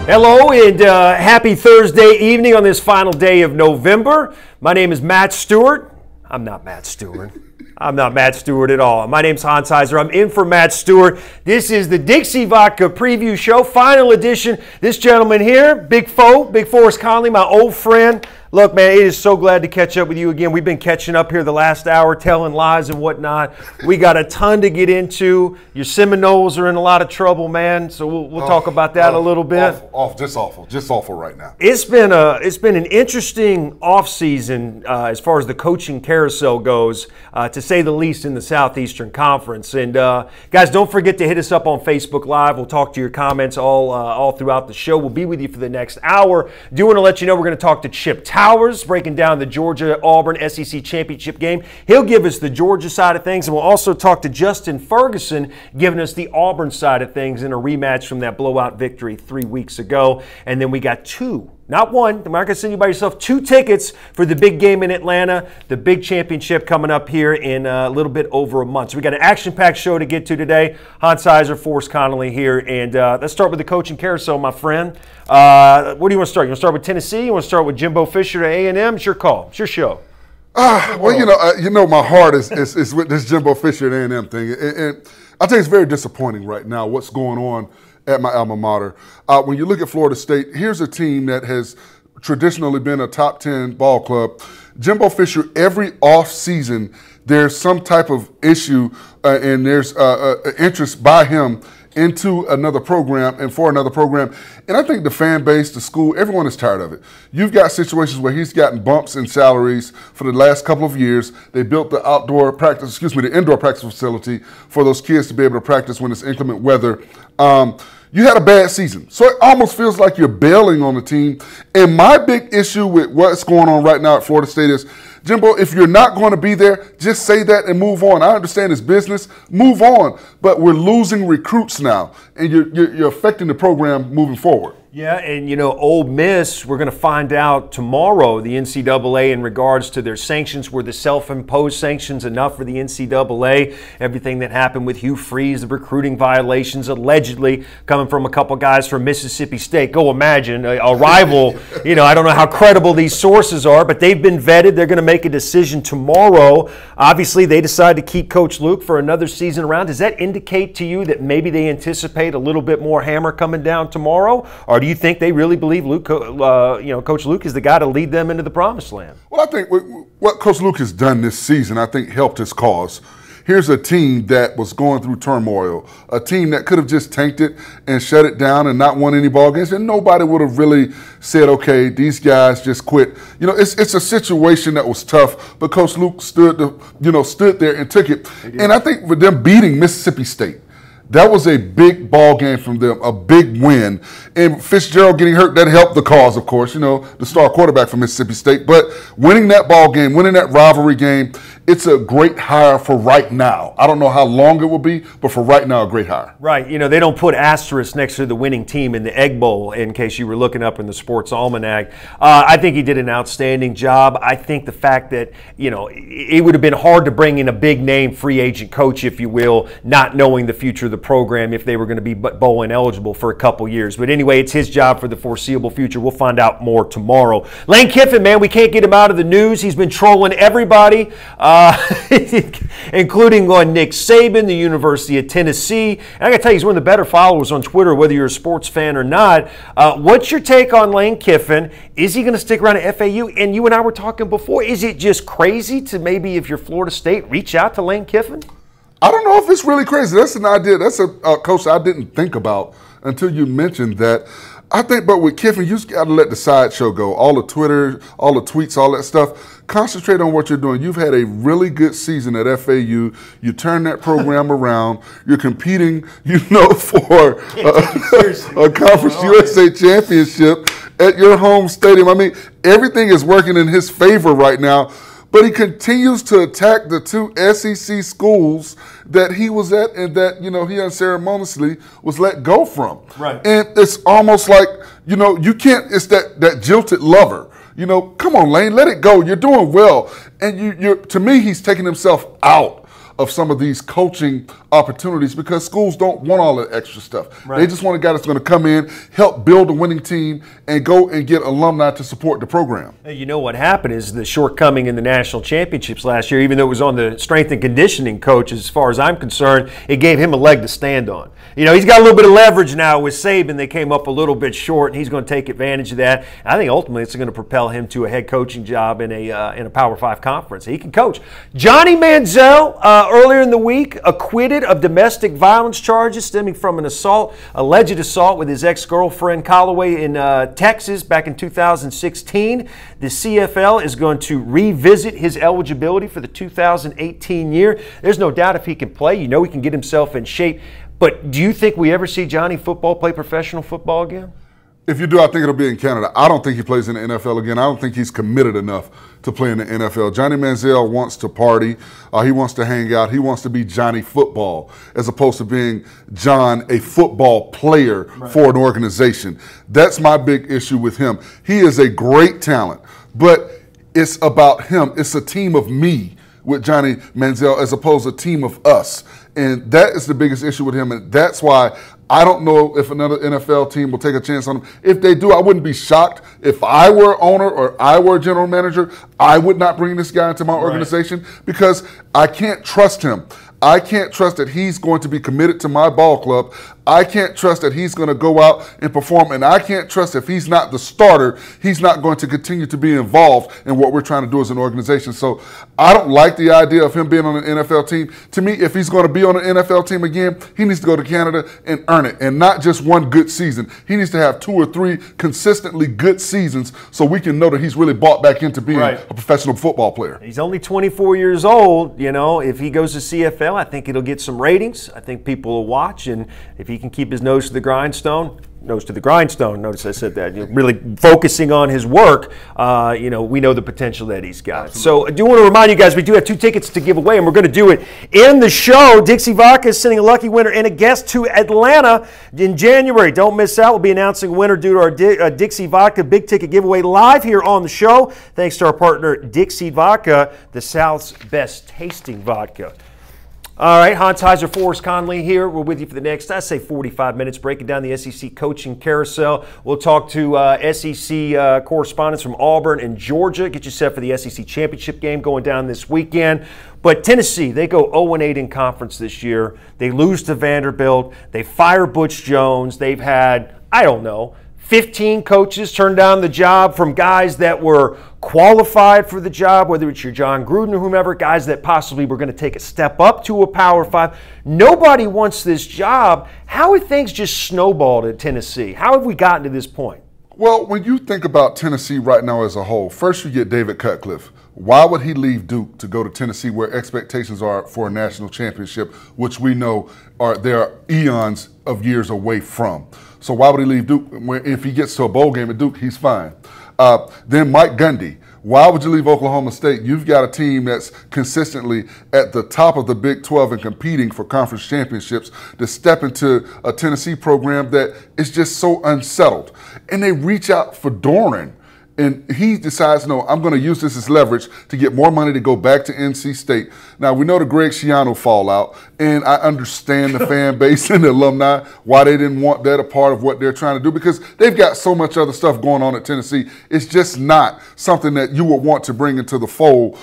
Hello and happy Thursday evening on this final day of November. My name is Matt Stewart. I'm not Matt Stewart. I'm not Matt Stewart at all. My name's Hans Heiser. I'm in for Matt Stewart. This is the Dixie Vodka Preview Show, final edition. This gentleman here, Big Forrest Conley, my old friend. Look, man, it is so glad to catch up with you again. We've been catching up here the last hour, telling lies and whatnot. We got a ton to get into. Your Seminoles are in a lot of trouble, man. So we'll talk about that a little bit. Just awful right now. It's been an interesting offseason as far as the coaching carousel goes, to say the least, in the Southeastern Conference. And guys, don't forget to hit us up on Facebook Live. We'll talk to your comments all throughout the show. We'll be with you for the next hour. Do want to let you know we're going to talk to Chip Towers, breaking down the Georgia-Auburn SEC championship game. He'll give us the Georgia side of things, and we'll also talk to Justin Ferguson, giving us the Auburn side of things in a rematch from that blowout victory 3 weeks ago. And then we got two, not one, I'm not going to send you by yourself, 2 tickets for the big game in Atlanta, the big championship coming up here in a little bit over a month. So we got an action-packed show to get to today. Hans Heiser, Forrest Conley here, and let's start with the coaching carousel, my friend. Where do you want to start? You want to start with Tennessee? You want to start with Jimbo Fisher at A&M? It's your call. It's your show. Well, my heart is with this Jimbo Fisher at A&M thing, and I think it's very disappointing right now what's going on at my alma mater. When you look at Florida State, here's a team that has traditionally been a top 10 ball club. Jimbo Fisher, every offseason, there's some type of issue and there's interest by him into another program and for another program. And I think the fan base, the school, everyone is tired of it. You've got situations where he's gotten bumps in salaries for the last couple of years. They built the indoor practice facility for those kids to be able to practice when it's inclement weather. You had a bad season. So it almost feels like you're bailing on the team. And my big issue with what's going on right now at Florida State is, Jimbo, if you're not going to be there, just say that and move on. I understand it's business. Move on. But we're losing recruits now, and you're affecting the program moving forward. Yeah, and Ole Miss, we're going to find out tomorrow, the NCAA, in regards to their sanctions. Were the self-imposed sanctions enough for the NCAA? Everything that happened with Hugh Freeze, the recruiting violations allegedly coming from a couple guys from Mississippi State. Go imagine, a rival. I don't know how credible these sources are, but they've been vetted. They're going to make a decision tomorrow. Obviously, they decide to keep Coach Luke for another season around. Does that indicate to you that maybe they anticipate a little bit more hammer coming down tomorrow? Or do you think they really believe Coach Luke is the guy to lead them into the promised land? Well, I think what Coach Luke has done this season, I think, helped his cause. Here's a team that was going through turmoil, a team that could have just tanked it and shut it down and not won any ball games, and nobody would have really said, okay, these guys just quit. It's a situation that was tough, but Coach Luke stood there and took it. And I think with them beating Mississippi State, that was a big ball game from them, a big win. And Fitzgerald getting hurt, that helped the cause, of course, the star quarterback from Mississippi State. But winning that ball game, winning that rivalry game, it's a great hire for right now. I don't know how long it will be, but for right now, a great hire. Right. They don't put asterisks next to the winning team in the Egg Bowl, in case you were looking up in the Sports Almanac. I think he did an outstanding job. I think the fact that, it would have been hard to bring in a big-name free agent coach, if you will, not knowing the future of the program if they were going to be bowling eligible for a couple years. But anyway, it's his job for the foreseeable future. We'll find out more tomorrow. Lane Kiffin, man, we can't get him out of the news. He's been trolling everybody, including on Nick Saban, the University of Tennessee. And I got to tell you, he's one of the better followers on Twitter, whether you're a sports fan or not. What's your take on Lane Kiffin? Is he going to stick around at FAU? And you and I were talking before, is it just crazy to maybe, if you're Florida State, reach out to Lane Kiffin? I don't know if it's really crazy. That's an idea. That's a coach I didn't think about until you mentioned that. I think, but with Kiffin, you just got to let the sideshow go. All the Twitter, all the tweets, all that stuff. Concentrate on what you're doing. You've had a really good season at FAU. You turn that program around. You're competing, for a Conference USA championship at your home stadium. I mean, everything is working in his favor right now. But he continues to attack the 2 SEC schools that he was at and that, he unceremoniously was let go from. Right. And it's almost like, you can't, it's that jilted lover. Come on, Lane, let it go. You're doing well. And to me, he's taking himself out of some of these coaching opportunities because schools don't want all that extra stuff. Right. They just want a guy that's going to come in, help build a winning team, and go and get alumni to support the program. You know what happened is the shortcoming in the national championships last year, even though it was on the strength and conditioning coach, as far as I'm concerned, it gave him a leg to stand on. You know, he's got a little bit of leverage now with Saban. They came up a little bit short, and he's going to take advantage of that. I think ultimately it's going to propel him to a head coaching job in a Power 5 conference. He can coach. Johnny Manziel, earlier in the week, acquitted of domestic violence charges stemming from an alleged assault with his ex-girlfriend Callaway in Texas back in 2016. The CFL is going to revisit his eligibility for the 2018 year. There's no doubt if he can play, you know he can get himself in shape. But do you think we ever see Johnny football play professional football again? If you do, I think it'll be in Canada. I don't think he plays in the NFL again. I don't think he's committed enough to play in the NFL. Johnny Manziel wants to party. He wants to hang out. He wants to be Johnny Football as opposed to being John, a football player for an organization. That's my big issue with him. He is a great talent, but it's about him. It's a team of me with Johnny Manziel as opposed to a team of us. And that is the biggest issue with him. And that's why I don't know if another NFL team will take a chance on him. If they do, I wouldn't be shocked. If I were owner or I were general manager, I would not bring this guy into my organization because I can't trust him. I can't trust that he's going to be committed to my ball club. I can't trust that he's going to go out and perform. And I can't trust if he's not the starter, he's not going to continue to be involved in what we're trying to do as an organization. So I don't like the idea of him being on an NFL team. To me, if he's going to be on an NFL team again, he needs to go to Canada and earn it. And not just one good season. He needs to have 2 or 3 consistently good seasons so we can know that he's really bought back into being a professional football player. He's only 24 years old. You know, if he goes to CFL, I think it'll get some ratings. I think people will watch. And if he can keep his nose to the grindstone, notice I said that, really focusing on his work, we know the potential that he's got. Absolutely. So I do want to remind you guys, we do have 2 tickets to give away, and we're going to do it in the show. Dixie Vodka is sending a lucky winner and a guest to Atlanta in January. Don't miss out. We'll be announcing a winner due to our Dixie Vodka big ticket giveaway live here on the show, thanks to our partner Dixie Vodka, the South's best tasting vodka. All right, Hans Heiser, Forrest Conley here. We're with you for the next, I say, 45 minutes, breaking down the SEC coaching carousel. We'll talk to SEC correspondents from Auburn and Georgia, get you set for the SEC championship game going down this weekend. But Tennessee, they go 0-8 in conference this year. They lose to Vanderbilt. They fire Butch Jones. They've had, 15 coaches turn down the job from guys that were qualified for the job, whether it's your John Gruden or whomever, guys that possibly were going to take a step up to a Power 5. Nobody wants this job. How have things just snowballed at Tennessee? How have we gotten to this point? Well, when you think about Tennessee right now as a whole, first you get David Cutcliffe. Why would he leave Duke to go to Tennessee where expectations are for a national championship, which we know they're eons of years away from? So why would he leave Duke? If he gets to a bowl game at Duke, he's fine. Then Mike Gundy. Why would you leave Oklahoma State? You've got a team that's consistently at the top of the Big 12 and competing for conference championships to step into a Tennessee program that is just so unsettled. And they reach out for Doran. And he decides, no, I'm going to use this as leverage to get more money to go back to NC State. Now, we know the Greg Schiano fallout, and I understand the fan base and the alumni, why they didn't want that a part of what they're trying to do, because they've got so much other stuff going on at Tennessee. It's just not something that you would want to bring into the fold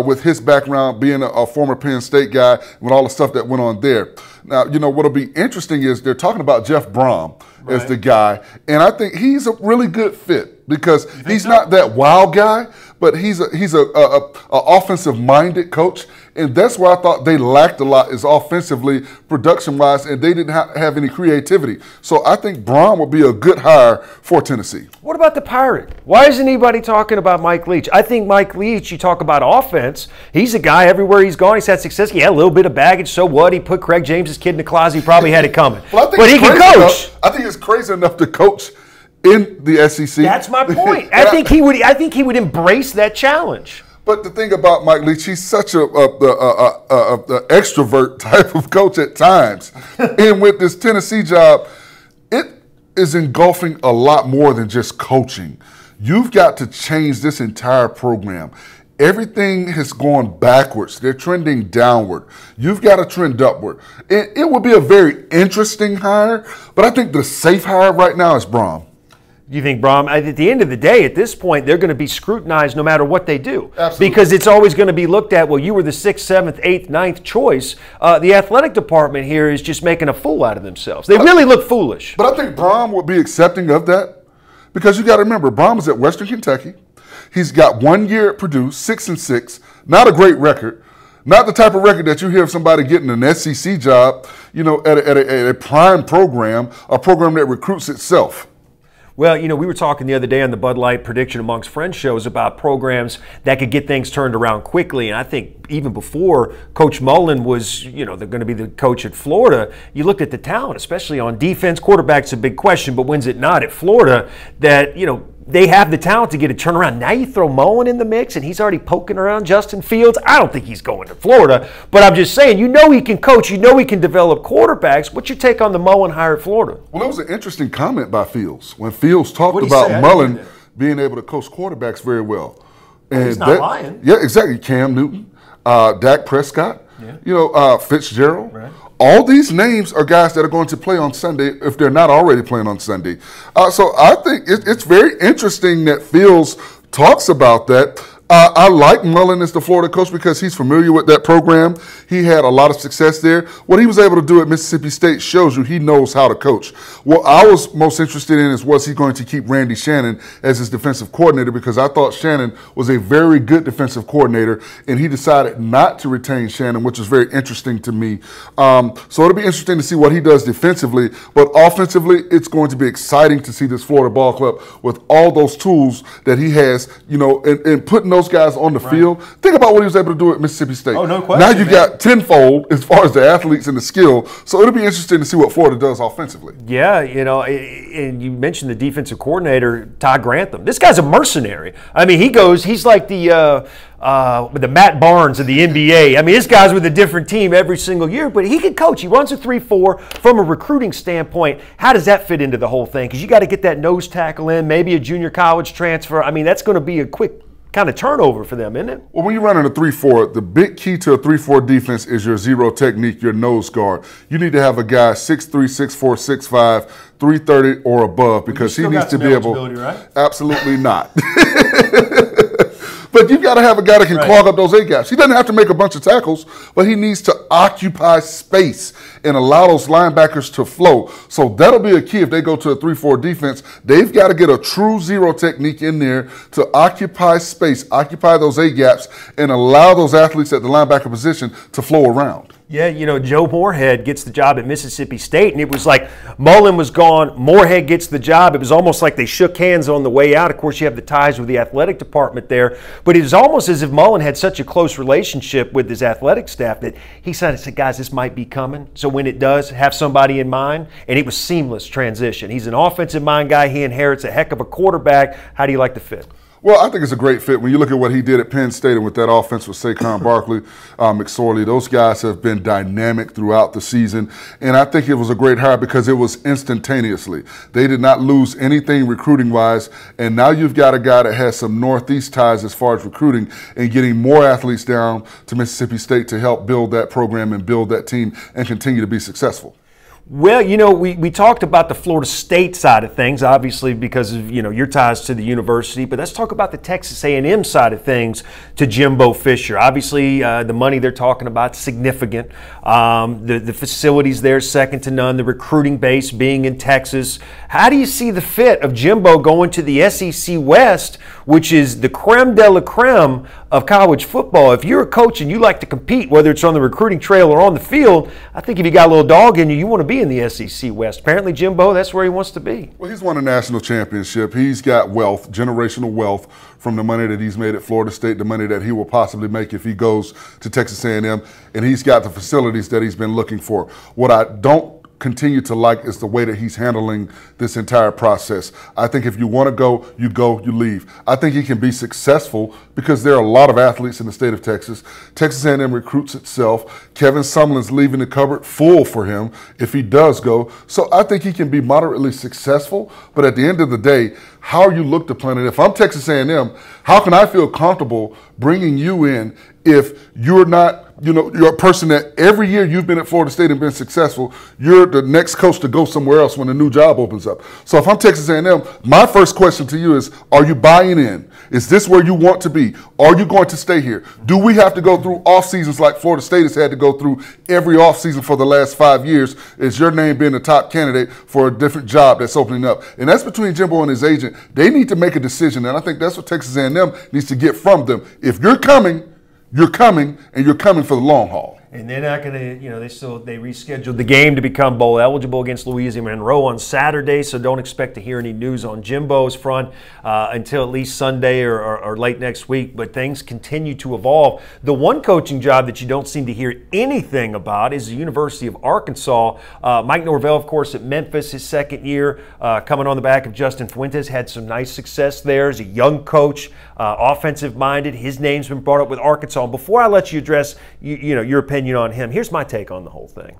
with his background being a former Penn State guy with all the stuff that went on there. Now, what'll be interesting is they're talking about Jeff Brom as the guy, and I think he's a really good fit. Because he's not that wild guy, but he's a offensive-minded coach, and that's where I thought they lacked a lot is offensively, production-wise, and they didn't have any creativity. So I think Braun would be a good hire for Tennessee. What about the Pirate? Why isn't anybody talking about Mike Leach? I think Mike Leach, you talk about offense, he's a guy everywhere he's gone. He's had success. He had a little bit of baggage. So what? He put Craig James' kid in the closet. He probably had it coming. But he can coach. I think it's crazy enough to coach in the SEC. That's my point. I think he would embrace that challenge. But the thing about Mike Leach, he's such a extrovert type of coach at times. And with this Tennessee job, it is engulfing a lot more than just coaching. You've got to change this entire program. everything has gone backwards. They're trending downward. You've got to trend upward. It would be a very interesting hire, but I think the safe hire right now is Brom. You think Brom, at the end of the day, at this point, they're going to be scrutinized no matter what they do. Absolutely. Because it's always going to be looked at, well, you were the 6th, 7th, 8th, 9th choice. The athletic department here is just making a fool out of themselves. They really look foolish. But I think Brom would be accepting of that, because you got to remember, Brom is at Western Kentucky. He's got 1 year at Purdue, 6-6, not a great record. Not the type of record that you hear of somebody getting an SEC job, you know, at a prime program, a program that recruits itself. Well, you know, we were talking the other day on the Bud Light Prediction Amongst Friends shows about programs that could get things turned around quickly. And I think even before Coach Mullen was, you know, they're going to be the coach at Florida, you looked at the talent, especially on defense. Quarterback's a big question, but when's it not at Florida that, you know, they have the talent to get a turnaround. Now you throw Mullen in the mix, and he's already poking around Justin Fields. I don't think he's going to Florida, but I'm just saying, you know he can coach, you know he can develop quarterbacks. What's your take on the Mullen hire at Florida? Well, that was an interesting comment by Fields when Fields talked about Mullen being able to coach quarterbacks very well. And he's not lying. Yeah, exactly. Cam Newton, Dak Prescott, you know, Fitzgerald. Right. All these names are guys that are going to play on Sunday if they're not already playing on Sunday. So I think it's very interesting that Fields talks about that. I like Mullen as the Florida coach because he's familiar with that program. He had a lot of success there. What he was able to do at Mississippi State shows you he knows how to coach. What I was most interested in is, was he going to keep Randy Shannon as his defensive coordinator, because I thought Shannon was a very good defensive coordinator, and he decided not to retain Shannon, which is very interesting to me. So it'll be interesting to see what he does defensively, but offensively, it's going to be exciting to see this Florida ball club with all those tools that he has, you know, and putting those guys on the field. Think about what he was able to do at Mississippi State. Oh, no question. Now you got tenfold as far as the athletes and the skill. So it'll be interesting to see what Florida does offensively. Yeah, you know, and you mentioned the defensive coordinator, Todd Grantham. This guy's a mercenary. I mean, he's like the Matt Barnes of the NBA. I mean, this guy's with a different team every single year, but he can coach. He runs a 3-4. From a recruiting standpoint, how does that fit into the whole thing? Because you got to get that nose tackle in, maybe a junior college transfer. I mean, that's going to be a quick kind of turnover for them, isn't it? Well, when you're running a 3-4, the big key to a 3-4 defense is your zero technique, your nose guard. You need to have a guy 6'3", 6'4", 6'5", 330 or above, because he needs to be able. Right? Absolutely not. But you've got to have a guy that can clog up those A gaps. He doesn't have to make a bunch of tackles, but he needs to occupy space and allow those linebackers to flow. So that'll be a key if they go to a 3-4 defense. They've got to get a true zero technique in there to occupy space, occupy those A gaps, and allow those athletes at the linebacker position to flow around. Yeah, you know, Joe Moorhead gets the job at Mississippi State, and it was like Mullen was gone, Moorhead gets the job. It was almost like they shook hands on the way out. Of course, you have the ties with the athletic department there, but it was almost as if Mullen had such a close relationship with his athletic staff that he said, guys, this might be coming. So when it does, have somebody in mind, and it was seamless transition. He's an offensive mind guy. He inherits a heck of a quarterback. How do you like the fit? Well, I think it's a great fit. When you look at what he did at Penn State and with that offense with Saquon Barkley, McSorley, those guys have been dynamic throughout the season. And I think it was a great hire because it was instantaneously. They did not lose anything recruiting-wise. And now you've got a guy that has some Northeast ties as far as recruiting and getting more athletes down to Mississippi State to help build that program and build that team and continue to be successful. Well, you know, we talked about the Florida State side of things, obviously because of, you know, your ties to the university, but let's talk about the Texas A&M side of things to Jimbo Fisher. Obviously, the money they're talking about is significant. The facilities there, second to none, the recruiting base being in Texas. How do you see the fit of Jimbo going to the SEC West, which is the creme de la creme of college football? If you're a coach and you like to compete, whether it's on the recruiting trail or on the field, I think if you got a little dog in you, you want to be in the SEC West. Apparently, Jimbo, that's where he wants to be. Well, he's won a national championship. He's got wealth, generational wealth from the money that he's made at Florida State, the money that he will possibly make if he goes to Texas A&M, and he's got the facilities that he's been looking for. What I don't continue to like is the way that he's handling this entire process. I think if you want to go, you leave. I think he can be successful because there are a lot of athletes in the state of Texas. Texas A&M recruits itself. Kevin Sumlin's leaving the cupboard full for him if he does go. So I think he can be moderately successful, but at the end of the day, how you look to plan it. If I'm Texas A&M, how can I feel comfortable bringing you in if you're not, you're a person that every year you've been at Florida State and been successful, you're the next coach to go somewhere else when a new job opens up. So if I'm Texas A&M, my first question to you is, are you buying in? Is this where you want to be? Are you going to stay here? Do we have to go through off seasons like Florida State has had to go through every off season for the last 5 years? Is your name being the top candidate for a different job that's opening up? And that's between Jimbo and his agent. They need to make a decision, and I think that's what Texas A&M needs to get from them. If you're coming, and you're coming for the long haul. And they're not going to, they rescheduled the game to become bowl eligible against Louisiana Monroe on Saturday, so don't expect to hear any news on Jimbo's front until at least Sunday or late next week. But things continue to evolve. The one coaching job that you don't seem to hear anything about is the University of Arkansas. Mike Norvell, of course, at Memphis, his second year, coming on the back of Justin Fuentes, had some nice success there. He's a young coach, offensive-minded. His name's been brought up with Arkansas. And before I let you address your opinion on him, here's my take on the whole thing.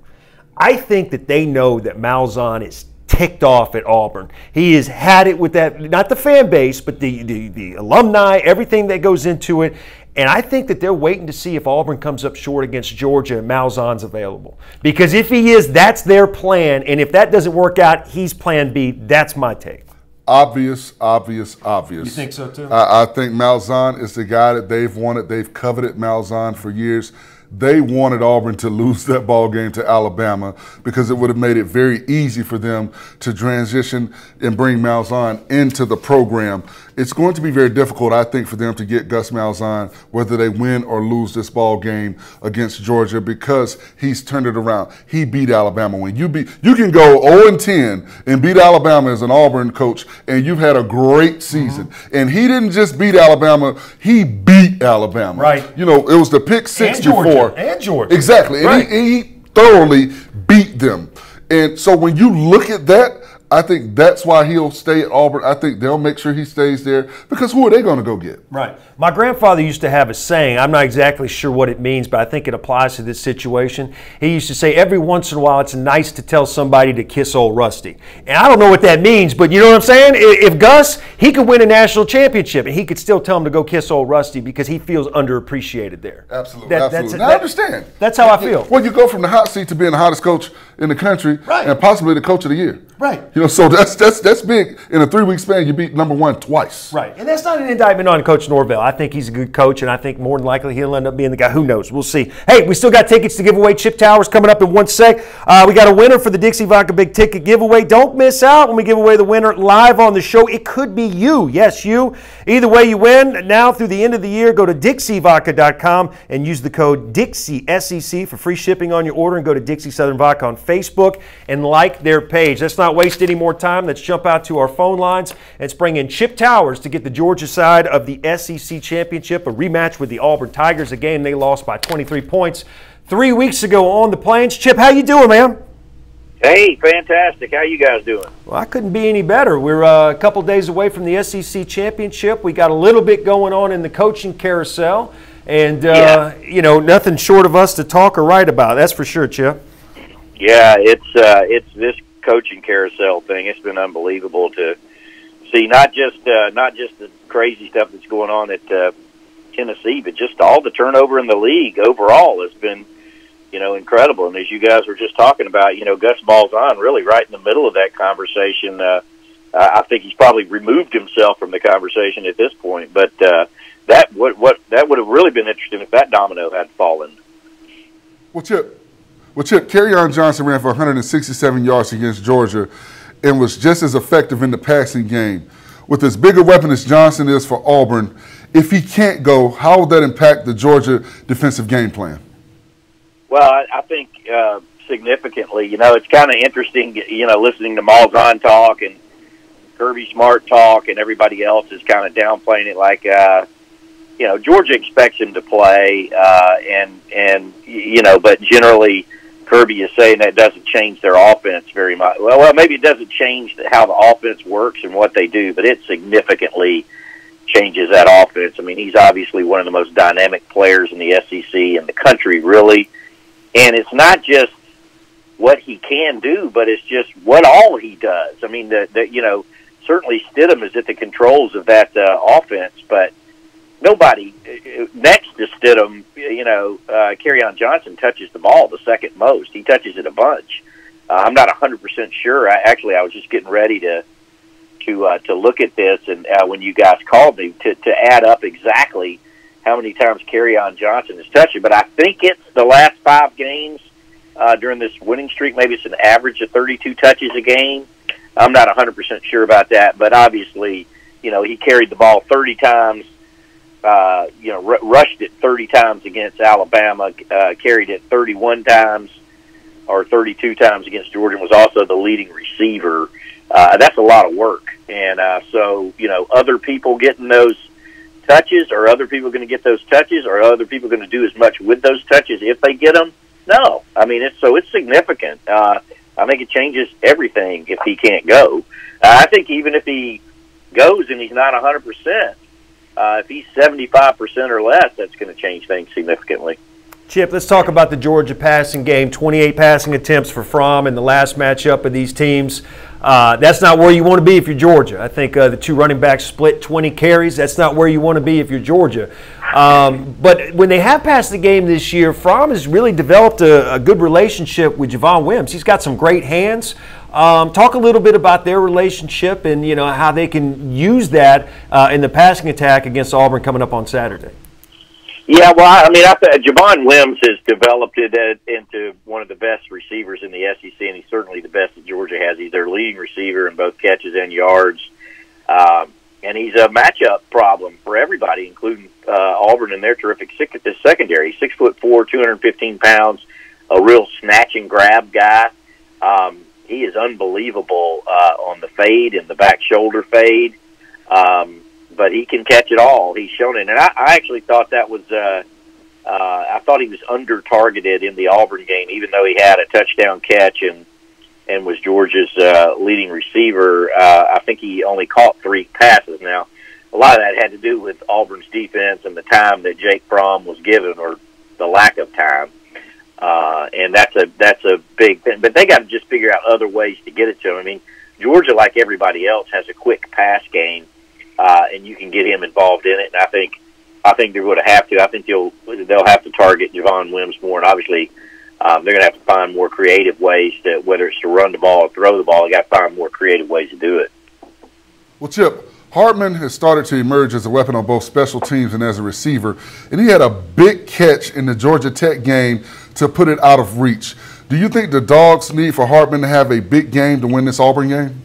I think that they know that Malzahn is ticked off at Auburn. He has had it with that, not the fan base, but the alumni, everything that goes into it. And I think that they're waiting to see if Auburn comes up short against Georgia and Malzahn's available. Because if he is, that's their plan. And if that doesn't work out, he's plan B. That's my take. Obvious. You think so too? I think Malzahn is the guy that they've wanted. They've coveted Malzahn for years. They wanted Auburn to lose that ball game to Alabama because it would have made it very easy for them to transition and bring Malzahn into the program. It's going to be very difficult, I think, for them to get Gus Malzahn, whether they win or lose this ball game against Georgia, because he's turned it around. He beat Alabama. When you can go 0-10 and beat Alabama as an Auburn coach, and you've had a great season. And he didn't just beat Alabama; he beat Alabama. Right. It was the pick six before. And Georgia. Exactly. Right. And he thoroughly beat them. And so when you look at that, I think that's why he'll stay at Auburn. I think they'll make sure he stays there, because who are they going to go get? Right. My grandfather used to have a saying. I'm not exactly sure what it means, but I think it applies to this situation. He used to say, every once in a while, it's nice to tell somebody to kiss old Rusty. And I don't know what that means, but you know what I'm saying? If Gus, he could win a national championship, and he could still tell him to go kiss old Rusty because he feels underappreciated there. Absolutely. Absolutely. Now, I understand. That's how I feel. Well, you go from the hot seat to being the hottest coach in the country, right, and possibly the coach of the year. Right. So that's big. In a 3-week span, you beat number one twice. Right. And that's not an indictment on Coach Norvell. I think he's a good coach, and I think more than likely he'll end up being the guy. Who knows? We'll see. Hey, we still got tickets to give away. Chip Towers coming up in 1 sec. We got a winner for the Dixie Vodka Big Ticket giveaway. Don't miss out when we give away the winner live on the show. It could be you. Yes, you. Either way, you win. Now through the end of the year, go to DixieVodka.com and use the code Dixie SEC for free shipping on your order, and go to Dixie Southern Vodka on Facebook and like their page. Let's not waste any more time. Let's jump out to our phone lines and bring in Chip Towers to get the Georgia side of the SEC Championship, a rematch with the Auburn Tigers, a game they lost by 23 points 3 weeks ago on the Plains. Chip, how you doing, man? Hey, fantastic. How you guys doing? Well, I couldn't be any better. We're a couple days away from the SEC Championship. We got a little bit going on in the coaching carousel, and nothing short of us to talk or write about. That's for sure, Chip. Yeah, it's this coaching carousel thing. It's been unbelievable to see, not just the crazy stuff that's going on at Tennessee, but just all the turnover in the league overall has been, incredible. And as you guys were just talking about, Gus Malzahn really right in the middle of that conversation. I think he's probably removed himself from the conversation at this point. But that would have really been interesting if that domino had fallen. Well, Chip, Kerryon Johnson ran for 167 yards against Georgia and was just as effective in the passing game. With as big a weapon as Johnson is for Auburn, if he can't go, how will that impact the Georgia defensive game plan? Well, I think significantly. It's kind of interesting, listening to Malzahn talk and Kirby Smart talk, and everybody else is kind of downplaying it like, Georgia expects him to play, but generally, Kirby is saying that doesn't change their offense very much. Well, maybe it doesn't change how the offense works and what they do, but it significantly changes that offense. I mean, he's obviously one of the most dynamic players in the SEC and the country, really. And it's not just what he can do, but it's just what all he does. I mean, certainly Stidham is at the controls of that offense, but nobody next to Stidham, Kerryon Johnson touches the ball the second most. He touches it a bunch. I'm not 100% sure. I was just getting ready to look at this, and when you guys called me to add up exactly how many times Kerryon Johnson has touched it, but I think it's the last 5 games during this winning streak. Maybe it's an average of 32 touches a game. I'm not 100% sure about that, but obviously, he carried the ball 30 times. Rushed it 30 times against Alabama, carried it 31 times or 32 times against Georgia, and was also the leading receiver. That's a lot of work. And so, other people getting those touches, or other people going to get those touches, or other people going to do as much with those touches if they get them? No. I mean, it's significant. I think it changes everything if he can't go. I think even if he goes and he's not 100%, if he's 75% or less, that's going to change things significantly. Chip, let's talk about the Georgia passing game. 28 passing attempts for Fromm in the last matchup of these teams. That's not where you want to be if you're Georgia. I think the 2 running backs split 20 carries. That's not where you want to be if you're Georgia. But when they have passed the game this year, Fromm has really developed a good relationship with Javon Wims. He's got some great hands. Talk a little bit about their relationship and how they can use that in the passing attack against Auburn coming up on Saturday. Yeah, well, I mean, I think Javon Wims has developed it into one of the best receivers in the SEC, and he's certainly the best that Georgia has. He's their leading receiver in both catches and yards, and he's a matchup problem for everybody, including Auburn and their terrific secondary. 6'4", 215 pounds, a real snatch and grab guy. He is unbelievable on the fade and the back shoulder fade. But he can catch it all. He's shown it. And I actually thought that was I thought he was under-targeted in the Auburn game, even though he had a touchdown catch and was Georgia's leading receiver. I think he only caught 3 passes. Now, a lot of that had to do with Auburn's defense and the time that Jake Fromm was given, or the lack of time. And that's a big thing. But they got to just figure out other ways to get it to him. I mean, Georgia, like everybody else, has a quick pass game. And you can get him involved in it, and I think they're going to have to. I think they'll have to target Javon Wims more, and obviously they're going to have to find more creative ways to, whether it's to run the ball or throw the ball. They got to find more creative ways to do it. Well, Chip, Hartman has started to emerge as a weapon on both special teams and as a receiver, and he had a big catch in the Georgia Tech game to put it out of reach. Do you think the Dogs need for Hartman to have a big game to win this Auburn game?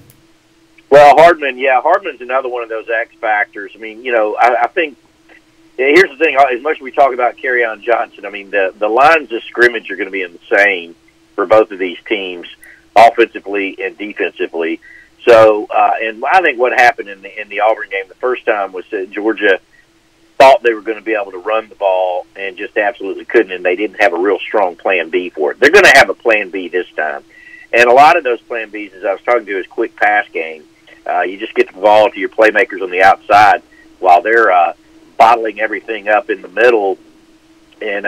Well, Hardman's another one of those X factors. I mean, I think here's the thing. As much as we talk about Kerryon Johnson, I mean, the lines of scrimmage are going to be insane for both of these teams, offensively and defensively. So, and I think what happened in the Auburn game the first time was that Georgia thought they were going to be able to run the ball and just absolutely couldn't, and they didn't have a real strong plan B for it. They're going to have a plan B this time. And a lot of those plan Bs, as I was talking to, is quick pass game. You just get the ball to your playmakers on the outside while they're bottling everything up in the middle and,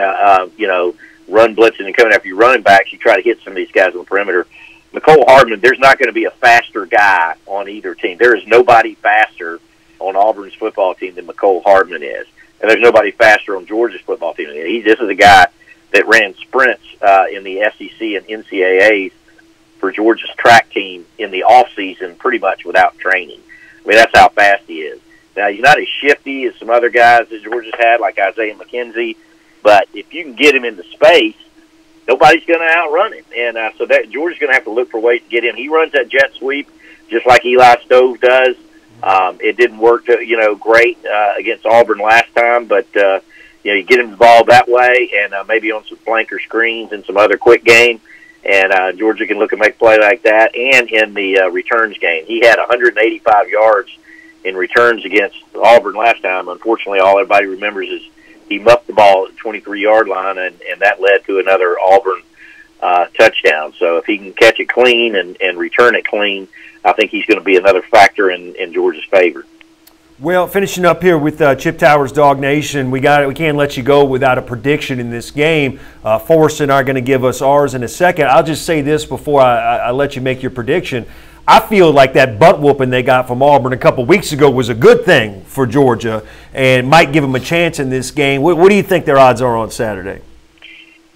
run blitzing and coming after your running backs. You try to hit some of these guys on the perimeter. Mecole Hardman, there's not going to be a faster guy on either team. There is nobody faster on Auburn's football team than Mecole Hardman is. And there's nobody faster on Georgia's football team than he is. This is a guy that ran sprints in the SEC and NCAAs for Georgia's track team in the off-season pretty much without training. I mean, that's how fast he is. Now, he's not as shifty as some other guys that Georgia's had, like Isaiah McKenzie, but if you can get him into space, nobody's going to outrun him. And so that Georgia's going to have to look for ways to get him. He runs that jet sweep just like Eli Stove does. It didn't work, great against Auburn last time, but you get him the ball that way and maybe on some flanker screens and some other quick game. And Georgia can look and make a play like that. And in the returns game, he had 185 yards in returns against Auburn last time. Unfortunately, all everybody remembers is he muffed the ball at the 23-yard line, and that led to another Auburn touchdown. So if he can catch it clean and return it clean, I think he's going to be another factor in Georgia's favor. Well, finishing up here with Chip Towers, Dog Nation, we can't let you go without a prediction in this game. Forrest and I are going to give us ours in a second. I'll just say this before I let you make your prediction. I feel like that butt whooping they got from Auburn a couple weeks ago was a good thing for Georgia and might give them a chance in this game. What do you think their odds are on Saturday?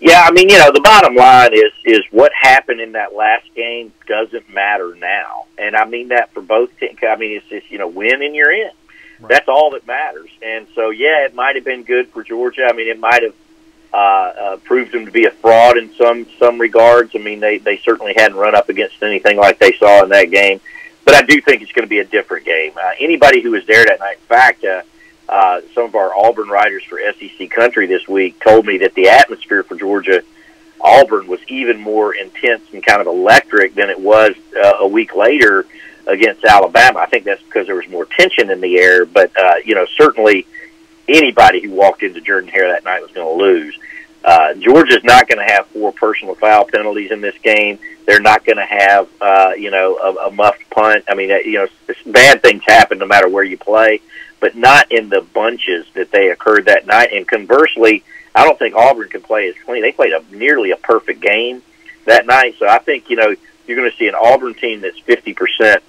Yeah, I mean, the bottom line is what happened in that last game doesn't matter now. And I mean that for both teams. I mean, it's just, win and you're in. Right. That's all that matters. And so, yeah, it might have been good for Georgia. I mean, it might have proved them to be a fraud in some regards. I mean, they certainly hadn't run up against anything like they saw in that game. But I do think it's going to be a different game. Anybody who was there that night, in fact, some of our Auburn writers for SEC Country this week told me that the atmosphere for Georgia-Auburn was even more intense and kind of electric than it was a week later against Alabama. I think that's because there was more tension in the air, but, certainly anybody who walked into Jordan-Hare that night was going to lose. Georgia's not going to have 4 personal foul penalties in this game. They're not going to have, a muffed punt. I mean, bad things happen no matter where you play, but not in the bunches that they occurred that night. And conversely, I don't think Auburn can play as clean. They played nearly a perfect game that night. So I think, you're going to see an Auburn team that's 50%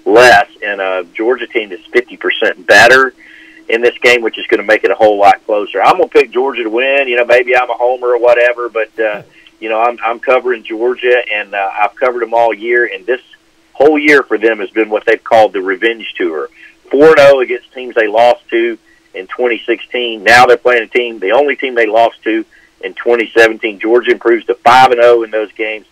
less and a Georgia team that's 50% better in this game, which is going to make it a whole lot closer. I'm going to pick Georgia to win. Maybe I'm a homer or whatever, but, I'm covering Georgia, and I've covered them all year, and this whole year for them has been what they've called the revenge tour. 4-0 against teams they lost to in 2016. Now they're playing the only team they lost to in 2017. Georgia improves to 5-0 in those games.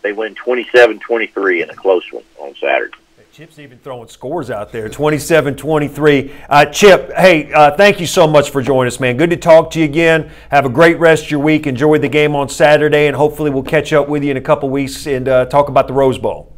They win 27-23 in a close one on Saturday. Chip's even throwing scores out there, 27-23. Chip, hey, thank you so much for joining us, man. Good to talk to you again. Have a great rest of your week. Enjoy the game on Saturday, and hopefully we'll catch up with you in a couple weeks and talk about the Rose Bowl.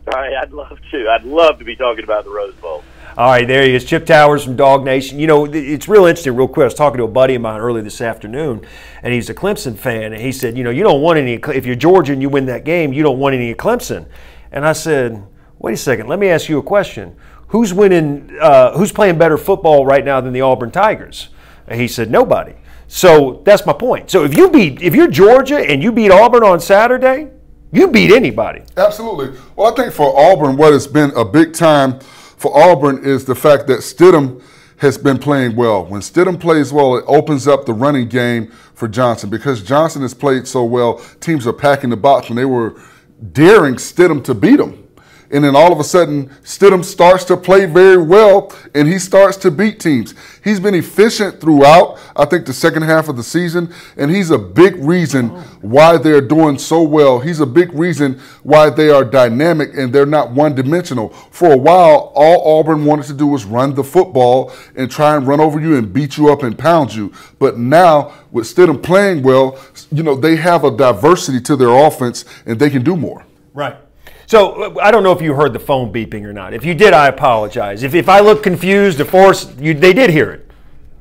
All right, I'd love to. I'd love to be talking about the Rose Bowl. All right, there he is, Chip Towers from Dog Nation. It's real interesting, real quick. I was talking to a buddy of mine earlier this afternoon, and he's a Clemson fan, and he said, you don't want any, if you're Georgia and you win that game, you don't want any of Clemson. And I said, wait a second, let me ask you a question. Who's playing better football right now than the Auburn Tigers? And he said, nobody. So that's my point. So if you're Georgia and you beat Auburn on Saturday, you beat anybody. Absolutely. Well, I think for Auburn, what has been a big time for Auburn is the fact that Stidham has been playing well. When Stidham plays well, it opens up the running game for Johnson. Because Johnson has played so well, teams are packing the box when they were daring Stidham to beat them. And then all of a sudden, Stidham starts to play very well, and he starts to beat teams. He's been efficient throughout, I think, the second half of the season, and he's a big reason why they're doing so well. He's a big reason why they are dynamic and they're not one-dimensional. For a while, all Auburn wanted to do was run the football and try and run over you and beat you up and pound you. But now, with Stidham playing well, they have a diversity to their offense, and they can do more. Right. So I don't know if you heard the phone beeping or not. If you did, I apologize. If I look confused or forced, they did hear it.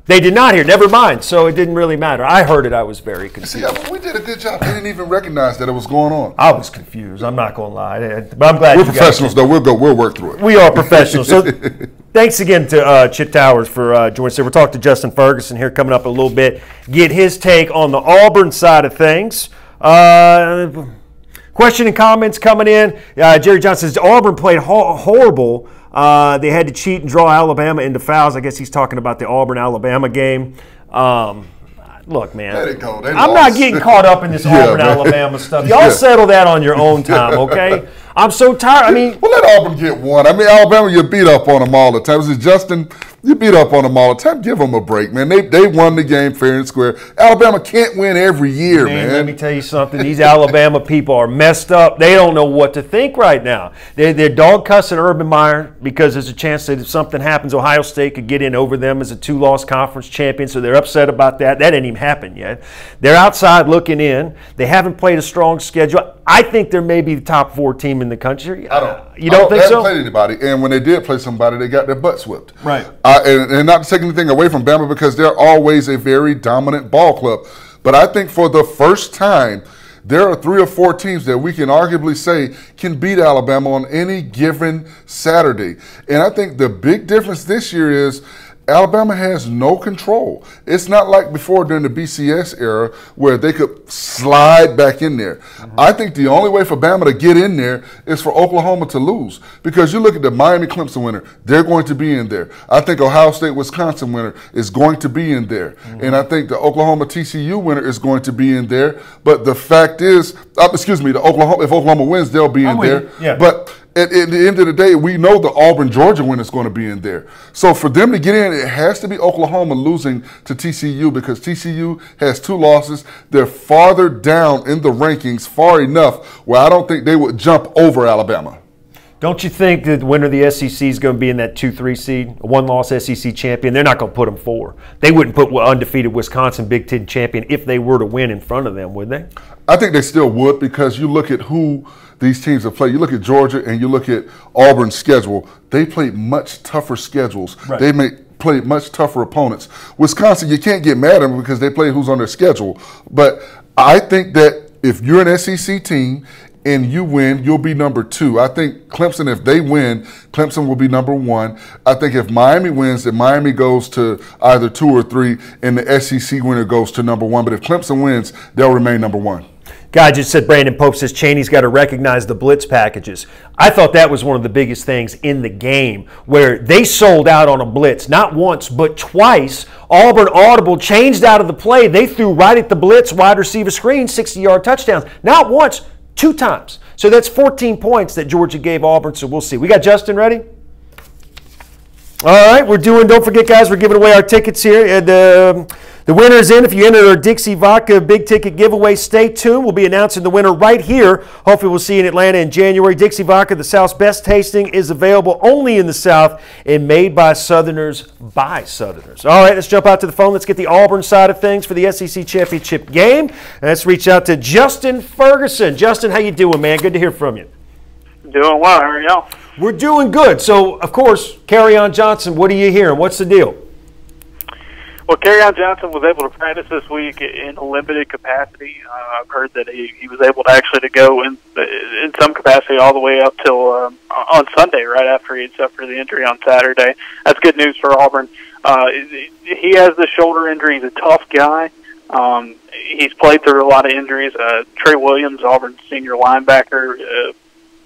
They did not hear it. Never mind. So it didn't really matter. I heard it. I was very confused. See, we did a good job. We didn't even recognize that it was going on. I was confused. I'm not going to lie. But I'm glad we're professionals, though. We'll work through it. We are professionals. So thanks again to Chip Towers for joining us. We'll talk to Justin Ferguson here coming up a little bit. Get his take on the Auburn side of things. Question and comments coming in. Jerry Johnson says Auburn played horrible. They had to cheat and draw Alabama into fouls. I guess he's talking about the Auburn-Alabama game. Look, man, let it go. I'm not getting caught up in this Auburn-Alabama stuff. Y'all settle that on your own time, okay? I'm so tired. Well, let Auburn get one. Alabama, you beat up on them all the time. This is Justin. You beat up on them all the time. Give them a break, man. They won the game fair and square. Alabama can't win every year, man. Let me tell you something. These Alabama people are messed up. They don't know what to think right now. They're dog cussing Urban Meyer because there's a chance that if something happens, Ohio State could get in over them as a 2-loss conference champion, so they're upset about that. That ain't even happened yet. They're outside looking in. They haven't played a strong schedule. I think they're maybe the top 4 team in the country. I don't. You don't think so? They haven't played anybody, and when they did play somebody, they got their butts whipped. Right. And not to take anything away from Bama because they're always a very dominant ball club. But I think for the first time, there are 3 or 4 teams that we can arguably say can beat Alabama on any given Saturday. And I think the big difference this year is Alabama has no control. It's not like before during the BCS era where they could slide back in there. I think the only way for Bama to get in there is for Oklahoma to lose, because you look at the Miami-Clemson winner, they're going to be in there. I think Ohio State-Wisconsin winner is going to be in there. And I think the Oklahoma-TCU winner is going to be in there. But the fact is, if Oklahoma wins, they'll be in there. Yeah. But at the end of the day, we know the Auburn-Georgia win is going to be in there. So for them to get in, it has to be Oklahoma losing to TCU, because TCU has 2 losses. They're farther down in the rankings far enough where I don't think they would jump over Alabama. Don't you think that the winner of the SEC is going to be in that 2-3 seed, a 1-loss SEC champion? They're not going to put them 4. They wouldn't put undefeated Wisconsin Big Ten champion if they were to win in front of them, would they? I think they still would, because you look at who these teams have played. You look at Georgia and you look at Auburn's schedule. They played much tougher schedules. Right. They played much tougher opponents. Wisconsin, you can't get mad at them because they play who's on their schedule. But I think that if you're an SEC team and you win, you'll be number 2. I think Clemson, if they win, Clemson will be number 1. I think if Miami wins, then Miami goes to either 2 or 3, and the SEC winner goes to number 1. But if Clemson wins, they'll remain number 1. Guy just said, Brandon Pope says Chaney's got to recognize the blitz packages. I thought that was one of the biggest things in the game, where they sold out on a blitz, not once, but twice. Auburn audible, changed out of the play. They threw right at the blitz, wide receiver screen, 60-yard touchdowns. Not once, 2 times. So that's 14 points that Georgia gave Auburn, so we'll see. We got Justin ready? All right, don't forget, guys, we're giving away our tickets here. And, the winner is in. If you enter our Dixie Vodka Big Ticket Giveaway, stay tuned. We'll be announcing the winner right here. Hopefully we'll see you in Atlanta in January. Dixie Vodka, the South's best tasting, is available only in the South and made by Southerners by Southerners. All right, let's jump out to the phone. Let's get the Auburn side of things for the SEC Championship game. And let's reach out to Justin Ferguson. Justin, how you doing, man? Good to hear from you. Doing well. How are y'all? We're doing good. So, of course, Kerryon Johnson, what are you hearing? What's the deal? Well, Kerryon Johnson was able to practice this week in a limited capacity. I've heard that he was able to actually go in some capacity all the way up till on Sunday, right after he had suffered the injury on Saturday. That's good news for Auburn. He has the shoulder injury. He's a tough guy. He's played through a lot of injuries. Trey Williams, Auburn's senior linebacker,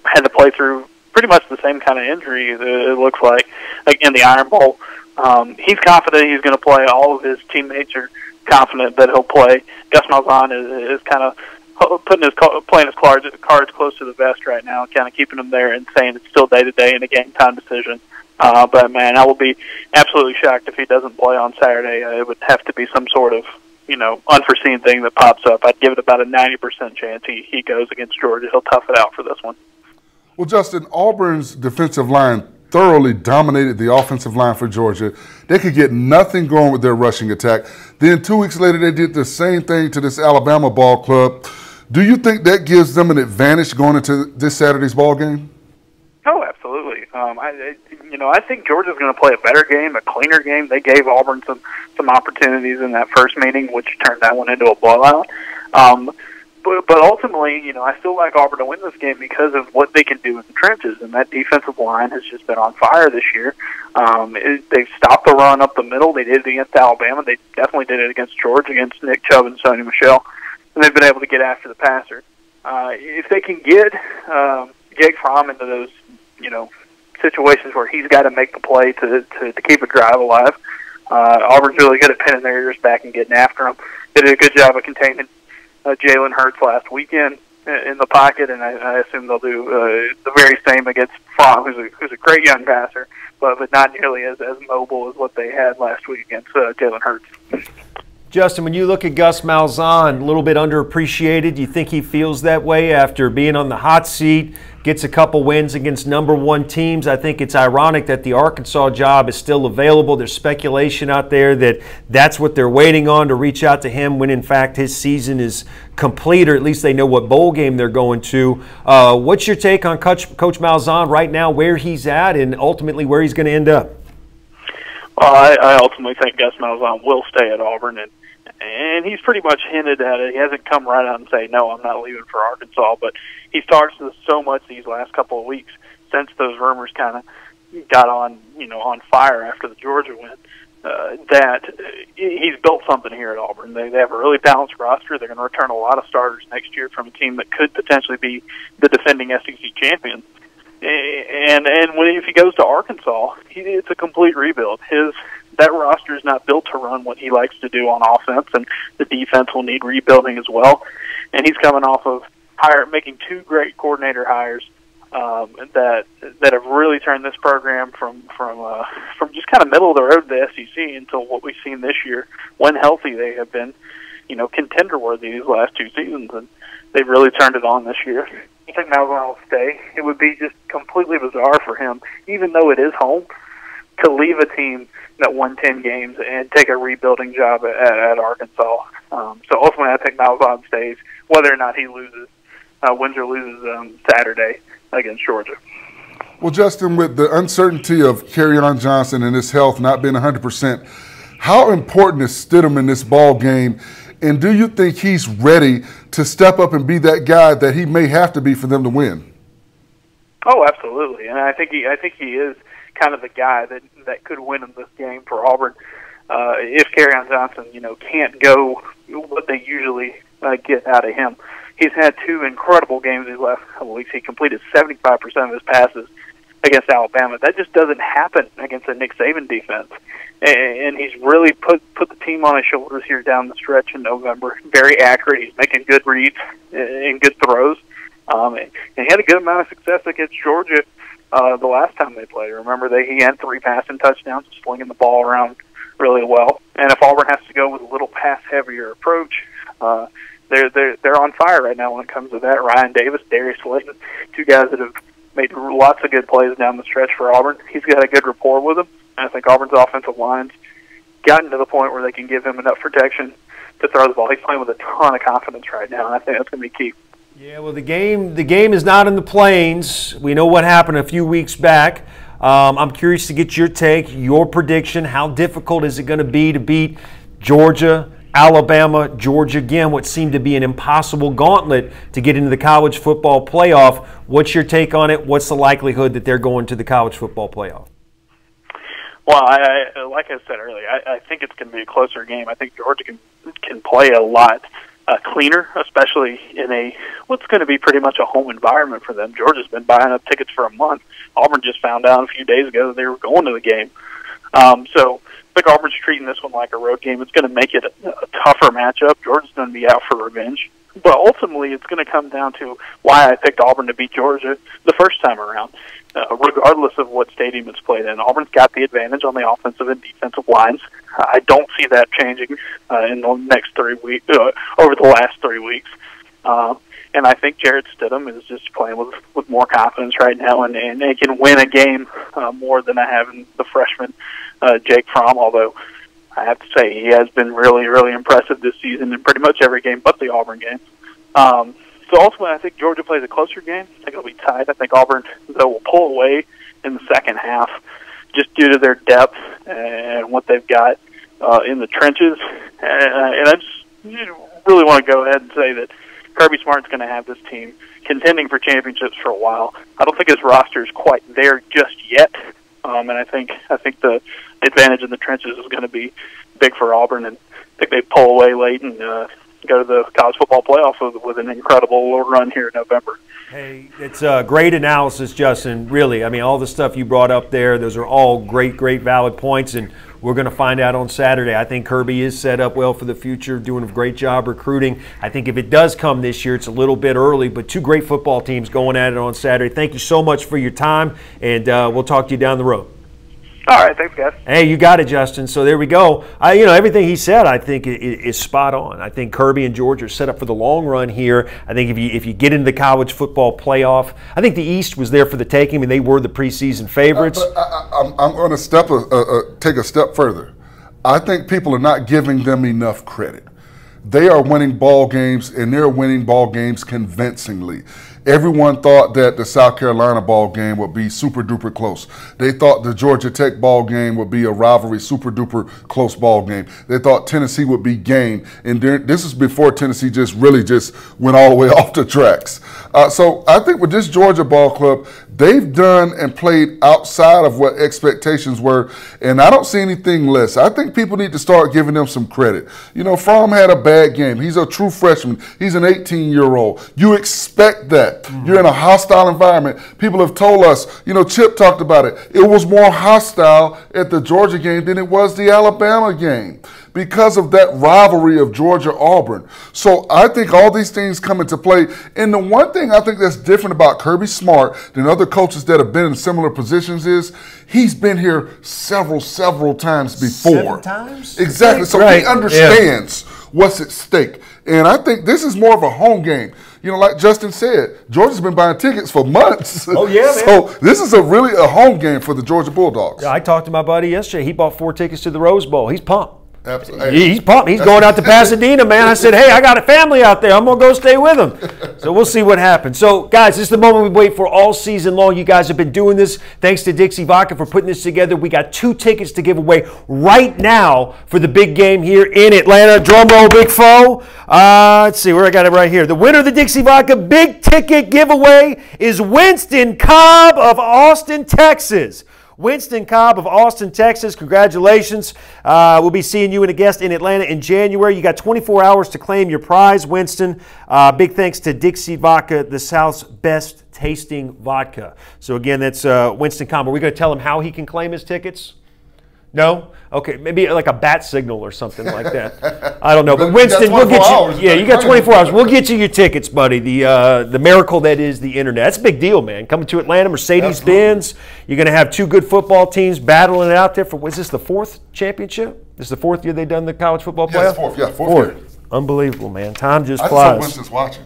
had to play through pretty much the same kind of injury, it looks like in the Iron Bowl. He's confident he's going to play. All of his teammates are confident that he'll play. Gus Malzahn is kind of playing his cards close to the vest right now, kind of keeping him there and saying it's still day-to-day and a game-time decision. But, man, I will be absolutely shocked if he doesn't play on Saturday. It would have to be some sort of, unforeseen thing that pops up. I'd give it about a 90% chance he goes against Georgia. He'll tough it out for this one. Well, Justin, Auburn's defensive line thoroughly dominated the offensive line for Georgia. They could get nothing going with their rushing attack. Then 2 weeks later, they did the same thing to this Alabama ball club. Do you think that gives them an advantage going into this Saturday's ball game? Oh, absolutely. I think Georgia's going to play a better game, a cleaner game. They gave Auburn some opportunities in that first meeting, which turned that one into a blowout. But ultimately, I still like Auburn to win this game because of what they can do in the trenches, and that defensive line has just been on fire this year. They've stopped the run up the middle. They did it against Alabama. They definitely did it against Georgia, against Nick Chubb and Sony Michel, and they've been able to get after the passer. If they can get Jake Fromm into those, situations where he's got to make the play to keep a drive alive, Auburn's really good at pinning their ears back and getting after them. They did a good job of containing Jalen Hurts last weekend in the pocket, and I assume they'll do the very same against Fromm, who's a great young passer, but not nearly as mobile as what they had last week against Jalen Hurts. Justin, when you look at Gus Malzahn, a little bit underappreciated, do you think he feels that way after being on the hot seat, gets a couple wins against #1 teams? I think it's ironic that the Arkansas job is still available. There's speculation out there that that's what they're waiting on to reach out to him when, in fact, his season is complete, or at least they know what bowl game they're going to. What's your take on Coach Malzahn right now, where he's at, and ultimately where he's going to end up? Well, I ultimately think Gus Malzahn will stay at Auburn, and he's pretty much hinted at it. He hasn't come right out and say, no, I'm not leaving for Arkansas, but he's talked so much these last couple of weeks since those rumors kind of got on fire after the Georgia win, that he's built something here at Auburn. They have a really balanced roster. They're going to return a lot of starters next year from a team that could potentially be the defending SEC champions. And if he goes to Arkansas, it's a complete rebuild. That roster is not built to run what he likes to do on offense, and the defense will need rebuilding as well. And he's coming off of making two great coordinator hires that have really turned this program from just kind of middle of the road to the SEC until what we've seen this year. When healthy, they have been contender worthy these last two seasons, and they've really turned it on this year. I think Malzahn will stay. It would be just completely bizarre for him, even though it is home, to leave a team that won 10 games and take a rebuilding job at Arkansas. So ultimately, I think Malzahn stays, whether or not he wins or loses Saturday against Georgia. Well, Justin, with the uncertainty of Kerryon Johnson and his health not being 100%, how important is Stidham in this ball game? And do you think he's ready to step up and be that guy that he may have to be for them to win? Oh, absolutely. And I think he is kind of the guy that could win in this game for Auburn. If Kerryon Johnson, can't go what they usually get out of him. He's had two incredible games these last couple of weeks. He completed 75% of his passes against Alabama. That just doesn't happen against a Nick Saban defense. And he's really put the team on his shoulders here down the stretch in November. Very accurate. He's making good reads and good throws. And he had a good amount of success against Georgia the last time they played. Remember, he had 3 passing touchdowns, slinging the ball around really well. And if Auburn has to go with a little pass-heavier approach, they're on fire right now when it comes to that. Ryan Davis, Darius Slayton, two guys that have made lots of good plays down the stretch for Auburn. He's got a good rapport with them. And I think Auburn's offensive line's gotten to the point where they can give him enough protection to throw the ball. He's playing with a ton of confidence right now, and I think that's going to be key. Yeah, well, the game is not in the plains. We know what happened a few weeks back. I'm curious to get your take, your prediction. How difficult is it going to be to beat Georgia, Alabama, Georgia, again, what seemed to be an impossible gauntlet to get into the college football playoff? What's your take on it? What's the likelihood that they're going to the college football playoff? Well, like I said earlier, I think it's going to be a closer game. I think Georgia can play a lot cleaner, especially in what's going to be pretty much a home environment for them. Georgia's been buying up tickets for a month. Auburn just found out a few days ago that they were going to the game. So I think Auburn's treating this one like a road game. It's going to make it a tougher matchup. Georgia's going to be out for revenge. But ultimately, it's going to come down to why I picked Auburn to beat Georgia the first time around. Regardless of what stadium it's played in, Auburn's got the advantage on the offensive and defensive lines. I don't see that changing in the next 3 weeks, over the last 3 weeks. And I think Jarrett Stidham is just playing with more confidence right now, and they can win a game more than I have in the freshman Jake Fromm, although I have to say he has been really, really impressive this season in pretty much every game but the Auburn game. So ultimately, I think Georgia plays a closer game. I think it'll be tight. I think Auburn, though, will pull away in the second half just due to their depth and what they've got in the trenches. And I just really want to go ahead and say that Kirby Smart's going to have this team contending for championships for a while. I don't think his roster is quite there just yet, and I think the advantage in the trenches is going to be big for Auburn, and I think they pull away late and go to the college football playoff with an incredible run here in November. Hey, it's a great analysis, Justin, really. I mean, all the stuff you brought up there, those are all great, great valid points, and we're going to find out on Saturday. I think Kirby is set up well for the future, doing a great job recruiting. I think if it does come this year, it's a little bit early, but two great football teams going at it on Saturday. Thank you so much for your time, and we'll talk to you down the road. All right, thanks, guys. Hey, you got it, Justin. So there we go. Everything he said, I think, is spot on. I think Kirby and Georgia are set up for the long run here. I think if you get into the college football playoff, I think the East was there for the taking. I mean, they were the preseason favorites. I'm going to take a step further. I think people are not giving them enough credit. They are winning ball games, and they're winning ball games convincingly. Everyone thought that the South Carolina ball game would be super duper close. They thought the Georgia Tech ball game would be a rivalry, super duper close ball game. They thought Tennessee would be game. And this is before Tennessee just went all the way off the tracks. So I think with this Georgia ball club, they've done and played outside of what expectations were, and I don't see anything less. I think people need to start giving them some credit. You know, Fromm had a bad game. He's a true freshman. He's an 18-year-old. You expect that. Mm-hmm. You're in a hostile environment. People have told us, you know, Chip talked about it. It was more hostile at the Georgia game than it was the Alabama game, because of that rivalry of Georgia-Auburn. So I think all these things come into play. And the one thing I think that's different about Kirby Smart than other coaches that have been in similar positions is he's been here several times before. 7 times? Exactly. So he understands what's at stake. And I think this is more of a home game. You know, like Justin said, Georgia's been buying tickets for months. Oh, yeah, man. So this is really a home game for the Georgia Bulldogs. Yeah, I talked to my buddy yesterday. He bought 4 tickets to the Rose Bowl. He's pumped. Absolutely. He's pumped. He's going out to Pasadena, man. I said, hey, I got a family out there. I'm going to go stay with them. So we'll see what happens. So, guys, this is the moment we wait for all season long. You guys have been doing this. Thanks to Dixie Vodka for putting this together. We got 2 tickets to give away right now for the big game here in Atlanta. Drum roll, Big Foe. Let's see where I got it right here. The winner of the Dixie Vodka big ticket giveaway is Winston Cobb of Austin, Texas. Winston Cobb of Austin, Texas, congratulations. We'll be seeing you and a guest in Atlanta in January. You got 24 hours to claim your prize, Winston. Big thanks to Dixie Vodka, the South's best tasting vodka. So again, that's Winston Cobb. Are we going to tell him how he can claim his tickets? No? Okay, maybe like a bat signal or something like that. I don't know. But Winston, we'll get you. Yeah, you got 24 hours. We'll get you your tickets, buddy. The miracle that is the internet. That's a big deal, man. Coming to Atlanta, Mercedes-Benz. You're going to have 2 good football teams battling it out there for, is this the 4th championship? This is the 4th year they've done the college football playoff? Yeah, fourth year. Unbelievable, man. Time just I flies. hope Winston's watching.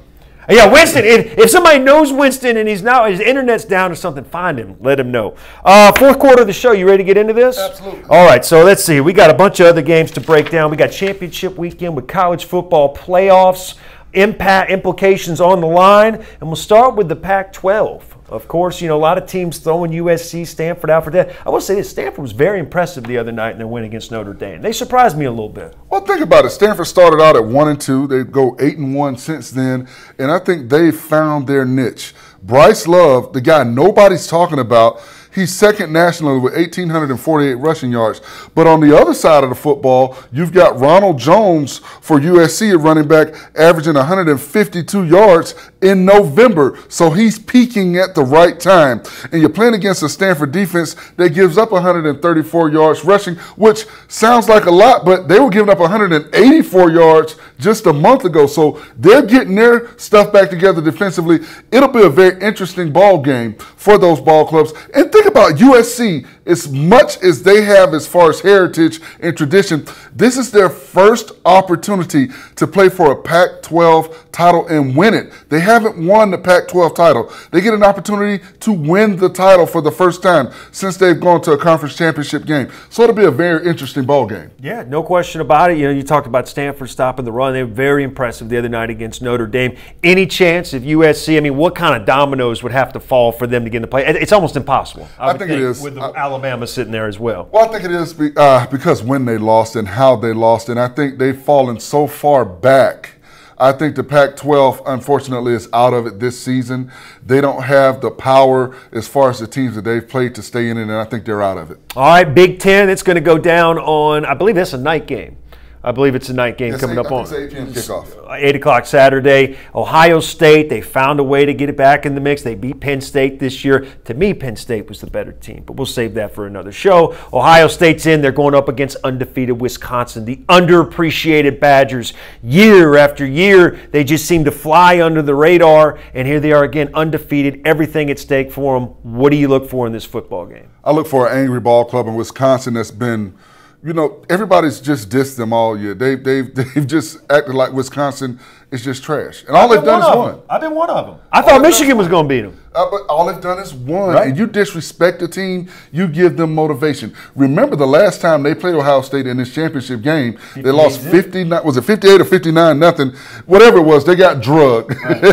Yeah, Winston, if somebody knows Winston and his internet's down or something, find him. Let him know. 4th quarter of the show, you ready to get into this? Absolutely. All right, so let's see. We got a bunch of other games to break down. We got championship weekend with college football playoffs, implications on the line, and we'll start with the Pac-12. Of course, you know, a lot of teams throwing USC, Stanford out for dead. I will say this, Stanford was very impressive the other night in their win against Notre Dame. They surprised me a little bit. Well, think about it. Stanford started out at 1-2. They go 8-1 since then, and I think they found their niche. Bryce Love, the guy nobody's talking about, he's second nationally with 1,848 rushing yards. But on the other side of the football, you've got Ronald Jones for USC, a running back, averaging 152 yards in November. So he's peaking at the right time. And you're playing against a Stanford defense that gives up 134 yards rushing, which sounds like a lot, but they were giving up 184 yards just a month ago. So they're getting their stuff back together defensively. It'll be a very interesting ball game for those ball clubs. And think about USC, as much as they have as far as heritage and tradition, this is their first opportunity to play for a Pac-12 title and win it. They haven't won the Pac-12 title. They get an opportunity to win the title for the first time since they've gone to a conference championship game. So it'll be a very interesting ball game. Yeah, no question about it. You know, you talked about Stanford stopping the run. They were very impressive the other night against Notre Dame. Any chance if USC, I mean, what kind of dominoes would have to fall for them to get in the play? It's almost impossible. I think it is. With Alabama sitting there as well. Well, I think it is because when they lost and how they lost, and I think they've fallen so far back. I think the Pac-12, unfortunately, is out of it this season. They don't have the power as far as the teams that they've played to stay in it, and I think they're out of it. All right, Big Ten, it's going to go down on, I believe that's a night game. I believe it's a night game coming up on 8 p.m. kickoff. 8 o'clock Saturday. Ohio State, they found a way to get it back in the mix. They beat Penn State this year. To me, Penn State was the better team, but we'll save that for another show. Ohio State's in. They're going up against undefeated Wisconsin, the underappreciated Badgers. Year after year, they just seem to fly under the radar, and here they are again, undefeated, everything at stake for them. What do you look for in this football game? I look for an angry ball club in Wisconsin that's been, you know, everybody's just dissed them all year. They've just acted like Wisconsin is just trash, and all they've done is won. I've been one of them. I thought Michigan was going to beat them. But all they've done is won. Right. And you disrespect the team, you give them motivation. Remember the last time they played Ohio State in this championship game, they lost 59, was it 58 or 59 nothing? Whatever it was, they got drugged. Right.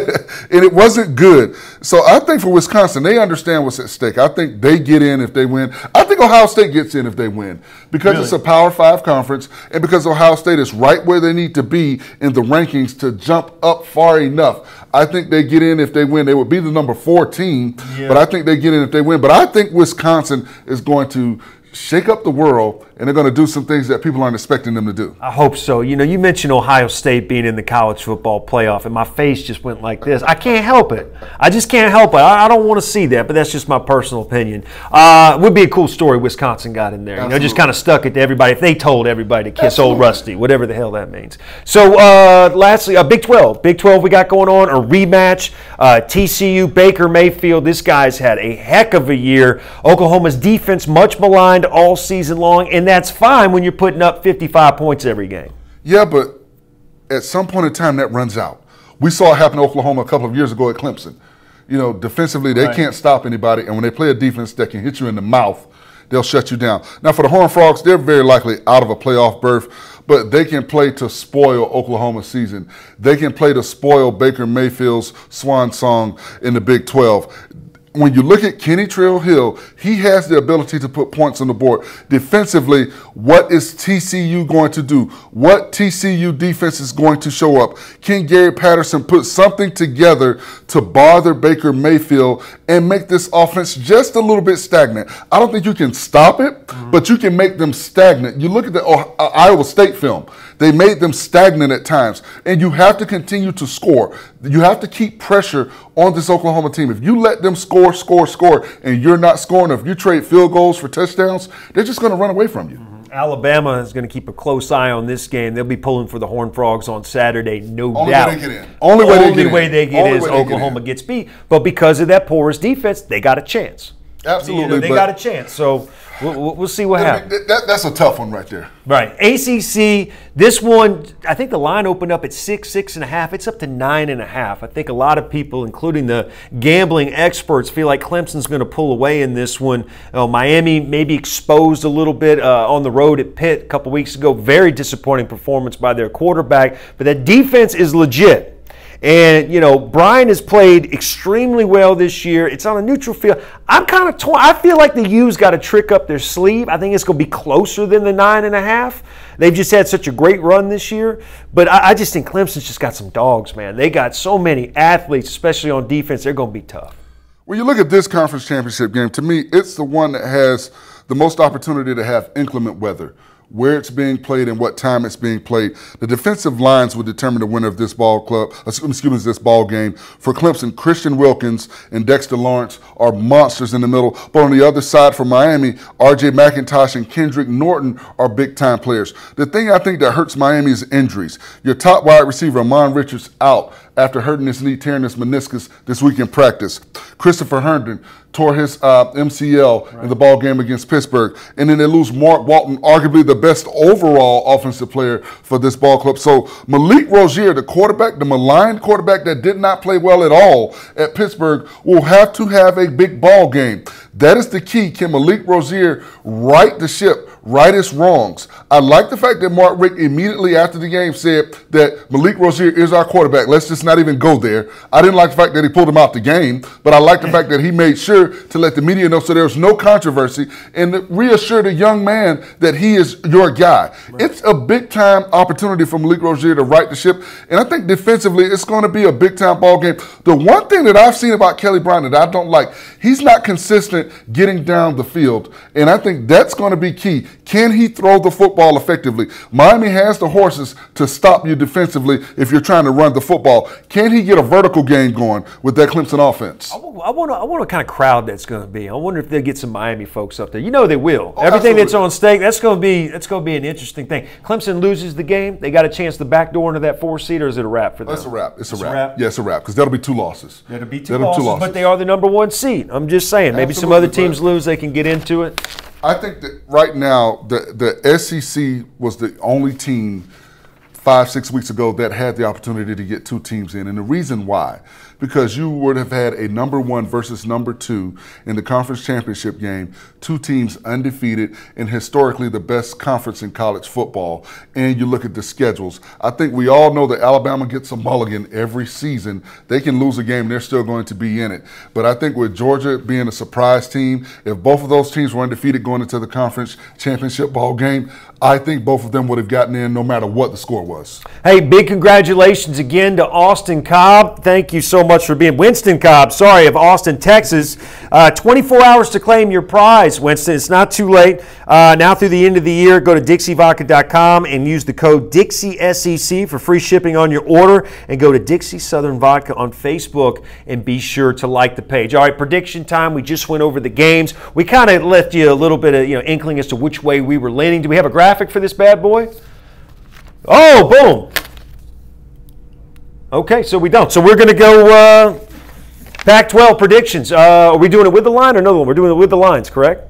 And it wasn't good. So I think for Wisconsin, they understand what's at stake. I think they get in if they win. I think Ohio State gets in if they win because it's a Power 5 conference and because Ohio State is right where they need to be in the rankings to jump up far enough. I think they get in if they win. They would be the number 4 team, but I think they get in if they win. But I think Wisconsin is going to shake up the world, and they're going to do some things that people aren't expecting them to do. I hope so. You know, you mentioned Ohio State being in the college football playoff, and my face just went like this. I can't help it. I just can't help it. I don't want to see that, but that's just my personal opinion. It would be a cool story Wisconsin got in there. Absolutely. You know, just kind of stuck it to everybody. If they told everybody to kiss old Rusty, whatever the hell that means. So, lastly, Big 12. Big 12 we got going on, a rematch. TCU, Baker Mayfield. This guy's had a heck of a year. Oklahoma's defense much maligned all season long, and that's fine when you're putting up 55 points every game. Yeah, but at some point in time, that runs out. We saw it happen to Oklahoma a couple of years ago at Clemson. You know, defensively, they can't stop anybody, and when they play a defense that can hit you in the mouth, they'll shut you down. Now, for the Horned Frogs, they're very likely out of a playoff berth, but they can play to spoil Oklahoma's season. They can play to spoil Baker Mayfield's swan song in the Big 12. When you look at Kenny Trail Hill, he has the ability to put points on the board. Defensively, what is TCU going to do? What TCU defense is going to show up? Can Gary Patterson put something together to bother Baker Mayfield and make this offense just a little bit stagnant? I don't think you can stop it, but you can make them stagnant. You look at the Iowa State film. They made them stagnant at times, and you have to continue to score. You have to keep pressure on this Oklahoma team. If you let them score, and you're not scoring, if you trade field goals for touchdowns, they're just going to run away from you. Alabama is going to keep a close eye on this game. They'll be pulling for the Horned Frogs on Saturday, no doubt. Only way they get in. Only way they get in is Oklahoma gets beat. But because of that porous defense, they got a chance. Absolutely. You know, they got a chance. So we'll see what happens. That's a tough one right there. Right. ACC, this one, I think the line opened up at 6.5. It's up to 9.5. I think a lot of people, including the gambling experts, feel like Clemson's going to pull away in this one. Miami maybe exposed a little bit on the road at Pitt a couple weeks ago. Very disappointing performance by their quarterback. But that defense is legit. And, you know, Brian has played extremely well this year. It's on a neutral field. I'm kind of torn. I feel like the U's got a trick up their sleeve. I think it's going to be closer than the 9.5. They've just had such a great run this year. But I just think Clemson's just got some dogs, man. They got so many athletes, especially on defense. They're going to be tough. When you look at this conference championship game, to me, it's the one that has the most opportunity to have inclement weather. Where it's being played and what time it's being played. The defensive lines will determine the winner of this this ball game. For Clemson, Christian Wilkins and Dexter Lawrence are monsters in the middle. But on the other side for Miami, R.J. McIntosh and Kendrick Norton are big-time players. The thing I think that hurts Miami is injuries. Your top wide receiver, Amon Richards, out after hurting his knee, tearing his meniscus this week in practice. Christopher Herndon tore his MCL in the ball game against Pittsburgh. And then they lose Mark Walton, arguably the best overall offensive player for this ball club. So Malik Rozier, the quarterback, the maligned quarterback that did not play well at all at Pittsburgh, will have to have a big ball game. That is the key. Can Malik Rozier right the ship, right his wrongs? I like the fact that Mark Richt immediately after the game said that Malik Rozier is our quarterback. Let's just not even go there. I didn't like the fact that he pulled him out the game, but I like the fact that he made sure to let the media know so there's no controversy and to reassure the young man that he is your guy. Right. It's a big-time opportunity for Malik Rozier to right the ship, and I think defensively it's going to be a big-time ball game. The one thing that I've seen about Kelly Bryant that I don't like, he's not consistent getting down the field, and I think that's going to be key. Can he throw the football effectively? Miami has the horses to stop you defensively if you're trying to run the football. Can he get a vertical game going with that Clemson offense? I want what kind of crowd that's going to be. I wonder if they'll get some Miami folks up there. You know they will. Oh, Everything absolutely. that's on stake, that's going to be an interesting thing. Clemson loses the game. They got a chance to backdoor into that 4-seed, or is it a wrap for them? That's a wrap. It's a wrap. Yeah, it's a wrap because that'll be 2 losses. That'll be two losses, but they are the number 1 seed. I'm just saying. Maybe some other teams lose. They can get into it. I think that right now the SEC was the only team 5-6 weeks ago that had the opportunity to get 2 teams in. And the reason why, because you would have had a number 1 versus number 2 in the conference championship game, 2 teams undefeated and historically the best conference in college football. And you look at the schedules. I think we all know that Alabama gets a mulligan every season. They can lose a game and they're still going to be in it. But I think with Georgia being a surprise team, if both of those teams were undefeated going into the conference championship ball game, I think both of them would have gotten in no matter what the score was. Hey, big congratulations again to Austin Cobb. Thank you so much for being Winston Cobb, sorry, of Austin, Texas. 24 hours to claim your prize, Winston. It's not too late. Now through the end of the year, go to DixieVodka.com and use the code DixieSEC for free shipping on your order. And go to Dixie Southern Vodka on Facebook and be sure to like the page. All right, prediction time. We just went over the games. We kind of left you a little bit of inkling as to which way we were leaning. Do we have a graphic for this bad boy? Oh, boom. Okay, so we don't. So we're going to go Pac-12 predictions. Are we doing it with the line or no one? We're doing it with the lines, correct?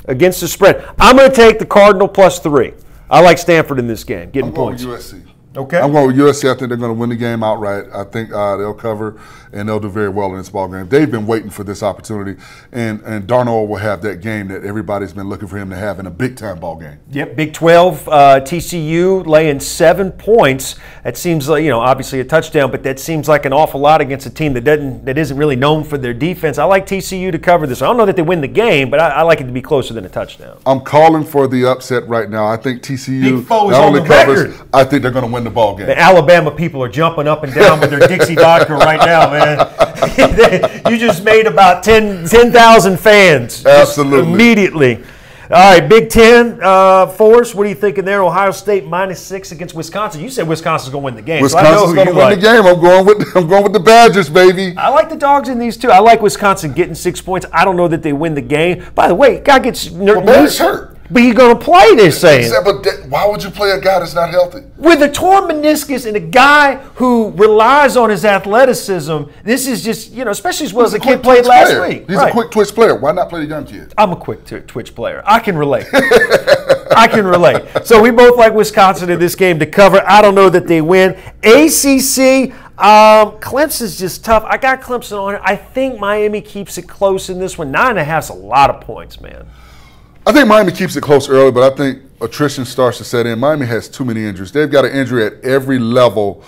Against the spread. I'm going to take the Cardinal +3. I like Stanford in this game, getting points. USC. Okay. I'm going with USC. I think they're going to win the game outright. I think they'll cover, and they'll do very well in this ball game. They've been waiting for this opportunity, and Darnold will have that game that everybody's been looking for him to have in a big-time ball game. Yep, Big 12, TCU laying 7 points. That seems like, obviously a touchdown, but that seems like an awful lot against a team that isn't really known for their defense. I like TCU to cover this. I don't know that they win the game, but I like it to be closer than a touchdown. I'm calling for the upset right now. I think TCU Big Foe is not on only the covers, record. I think they're going to win the ball game. The Alabama people are jumping up and down with their Dixie vodka right now, man. You just made about 10,000 fans. Absolutely. Immediately. All right, Big Ten, Forrest, what are you thinking there? Ohio State -6 against Wisconsin. You said Wisconsin's going to win the game. Wisconsin's going to win the game. I'm going with the Badgers, baby. I like the dogs in these too. I like Wisconsin getting 6 points. I don't know that they win the game. By the way, guy gets Badgers hurt. But he's going to play, they're saying. But why would you play a guy that's not healthy? With a torn meniscus and a guy who relies on his athleticism, this is just, especially as well as the kid played last week. He's a quick twitch player. Why not play the young kid? I'm a quick twitch player. I can relate. I can relate. So we both like Wisconsin in this game to cover. I don't know that they win. ACC, Clemson's just tough. I got Clemson on it. I think Miami keeps it close in this one. 9.5 is a lot of points, man. I think Miami keeps it close early, but I think attrition starts to set in. Miami has too many injuries. They've got an injury at every level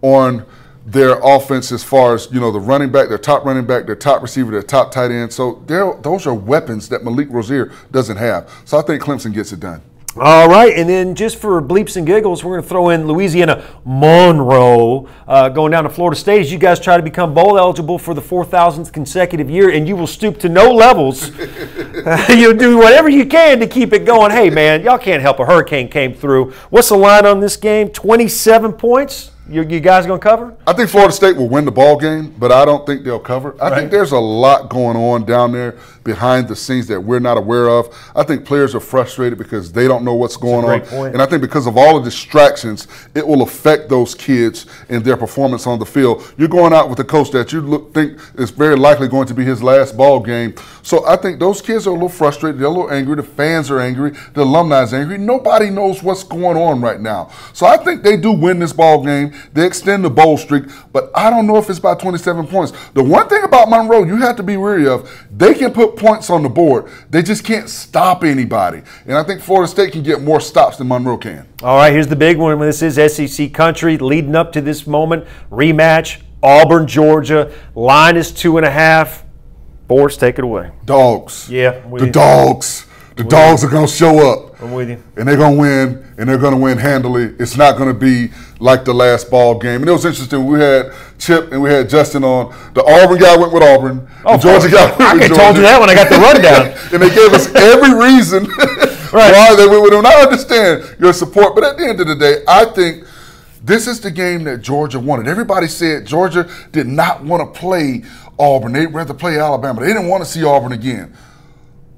on their offense as far as, the running back, their top running back, their top receiver, their top tight end. So those are weapons that Malik Rozier doesn't have. So I think Clemson gets it done. All right, and then just for bleeps and giggles, we're going to throw in Louisiana Monroe going down to Florida State as you guys try to become bowl eligible for the 4,000th consecutive year, and you will stoop to no levels. You'll do whatever you can to keep it going. Hey, man, y'all can't help a hurricane came through. What's the line on this game? 27 points? You guys going to cover? I think Florida State will win the ball game, but I don't think they'll cover. I think there's a lot going on down there behind the scenes that we're not aware of. I think players are frustrated because they don't know what's going on. Point. And I think because of all the distractions, it will affect those kids and their performance on the field. You're going out with a coach that you think is very likely going to be his last ball game. So I think those kids are a little frustrated. They're a little angry. The fans are angry. The alumni is angry. Nobody knows what's going on right now. So I think they do win this ball game. They extend the bowl streak, but I don't know if it's by 27 points. The one thing about Monroe you have to be wary of, they can put points on the board. They just can't stop anybody. And I think Florida State can get more stops than Monroe can. All right, here's the big one. This is SEC country leading up to this moment. Rematch, Auburn, Georgia. Line is 2.5. Forrest, take it away. Dogs. Yeah. The dogs. The dogs are going to show up. I'm with you. And they're going to win, and they're going to win handily. It's not going to be like the last ball game. And it was interesting. We had Chip and we had Justin on. The Auburn guy went with Auburn. The Georgia guy went with Georgia. I told you that when I got the rundown. And they gave us every reason why they went with him. And I understand your support, but at the end of the day, I think this is the game that Georgia wanted. Everybody said Georgia did not want to play Auburn. They'd rather play Alabama. They didn't want to see Auburn again.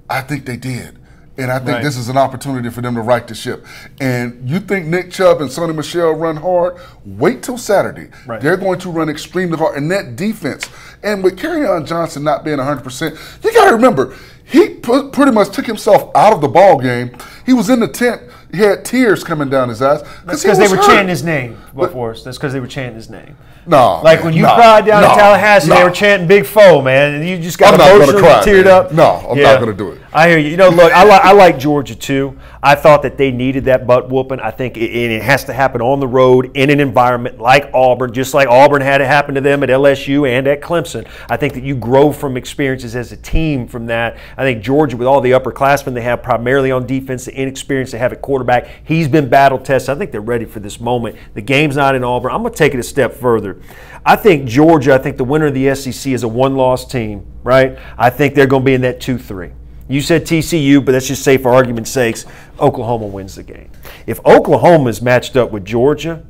I think they did. And I think this is an opportunity for them to right the ship. And you think Nick Chubb and Sonny Michel run hard? Wait till Saturday. They're going to run extremely hard. And that defense, and with Kerryon Johnson not being 100%, you got to remember, He pretty much took himself out of the ball game. He was in the tent. He had tears coming down his eyes. That's because they were chanting his name before us. That's because they were chanting his name. No, like when you cried down in Tallahassee, they were chanting "Big Foe," man, and you just got emotional, teared up. No, I'm not going to do it. I hear you. You know, look, I like Georgia too. I thought that they needed that butt whooping. I think it has to happen on the road in an environment like Auburn, just like Auburn had it happen to them at LSU and at Clemson. I think that you grow from experiences as a team from that. I think Georgia, with all the upperclassmen they have primarily on defense, the inexperience they have at quarterback, he's been battle tested. I think they're ready for this moment. The game's not in Auburn. I'm going to take it a step further. I think Georgia, I think the winner of the SEC is a one-loss team, right? I think they're going to be in that 2-3. You said TCU, but let's just say for argument's sakes, Oklahoma wins the game. If Oklahoma is matched up with Georgia,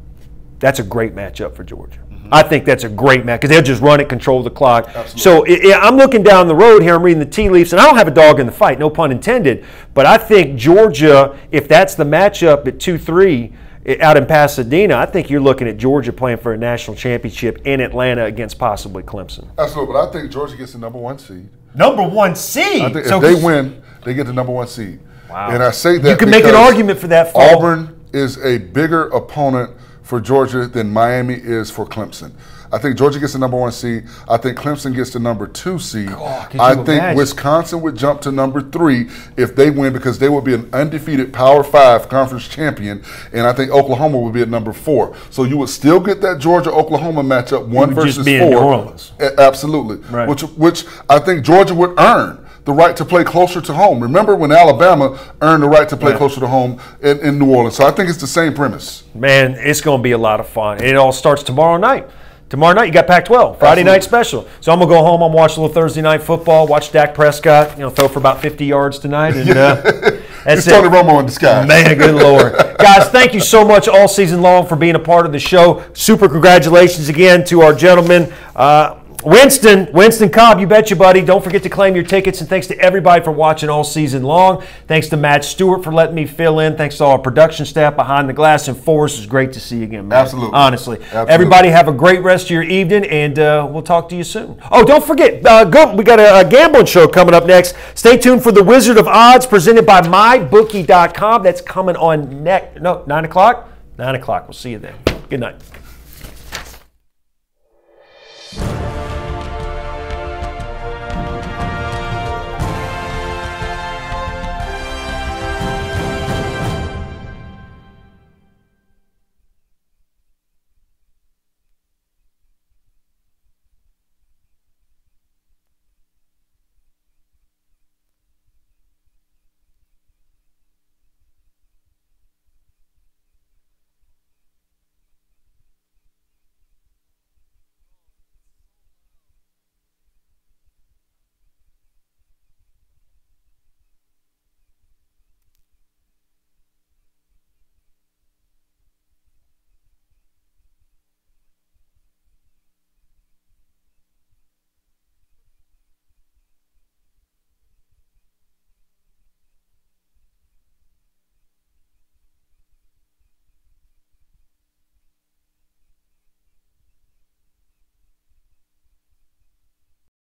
that's a great matchup for Georgia. I think that's a great match because they'll just run it, control the clock. Absolutely. So I'm looking down the road here, I'm reading the tea leaves, and I don't have a dog in the fight, no pun intended, but I think Georgia, if that's the matchup at 2-3, out in Pasadena, I think you're looking at Georgia playing for a national championship in Atlanta against possibly Clemson. Absolutely, but I think Georgia gets the #1 seed. #1 seed? I think if they win, they get the #1 seed. Wow. And I say that you can make an argument for that. Auburn is a bigger opponent for Georgia than Miami is for Clemson. I think Georgia gets the #1 seed. I think Clemson gets the #2 seed. I think Wisconsin would jump to #3 if they win because they would be an undefeated Power 5 conference champion, and I think Oklahoma would be at #4. So you would still get that Georgia-Oklahoma matchup, 1 versus 4. In New Orleans. Absolutely. Right. Which I think Georgia would earn the right to play closer to home. Remember when Alabama earned the right to play closer to home in New Orleans. So I think it's the same premise. Man, it's going to be a lot of fun. And it all starts tomorrow night. Tomorrow night, you got Pac-12, Friday night special. So I'm going to go home, I'm watch a little Thursday night football, watch Dak Prescott, throw for about 50 yards tonight. And that's it. Tony Romo in disguise. Man, good Lord. Guys, thank you so much all season long for being a part of the show. Super congratulations again to our gentleman, Winston Cobb, you betcha, buddy. Don't forget to claim your tickets, and thanks to everybody for watching all season long. Thanks to Matt Stewart for letting me fill in. Thanks to all our production staff behind the glass, and Forrest, it's great to see you again, man. Absolutely. Honestly. Absolutely. Everybody have a great rest of your evening, and we'll talk to you soon. Oh, don't forget, we got a gambling show coming up next. Stay tuned for the Wizard of Odds presented by MyBookie.com. That's coming on 9 o'clock? 9 o'clock. We'll see you then. Good night.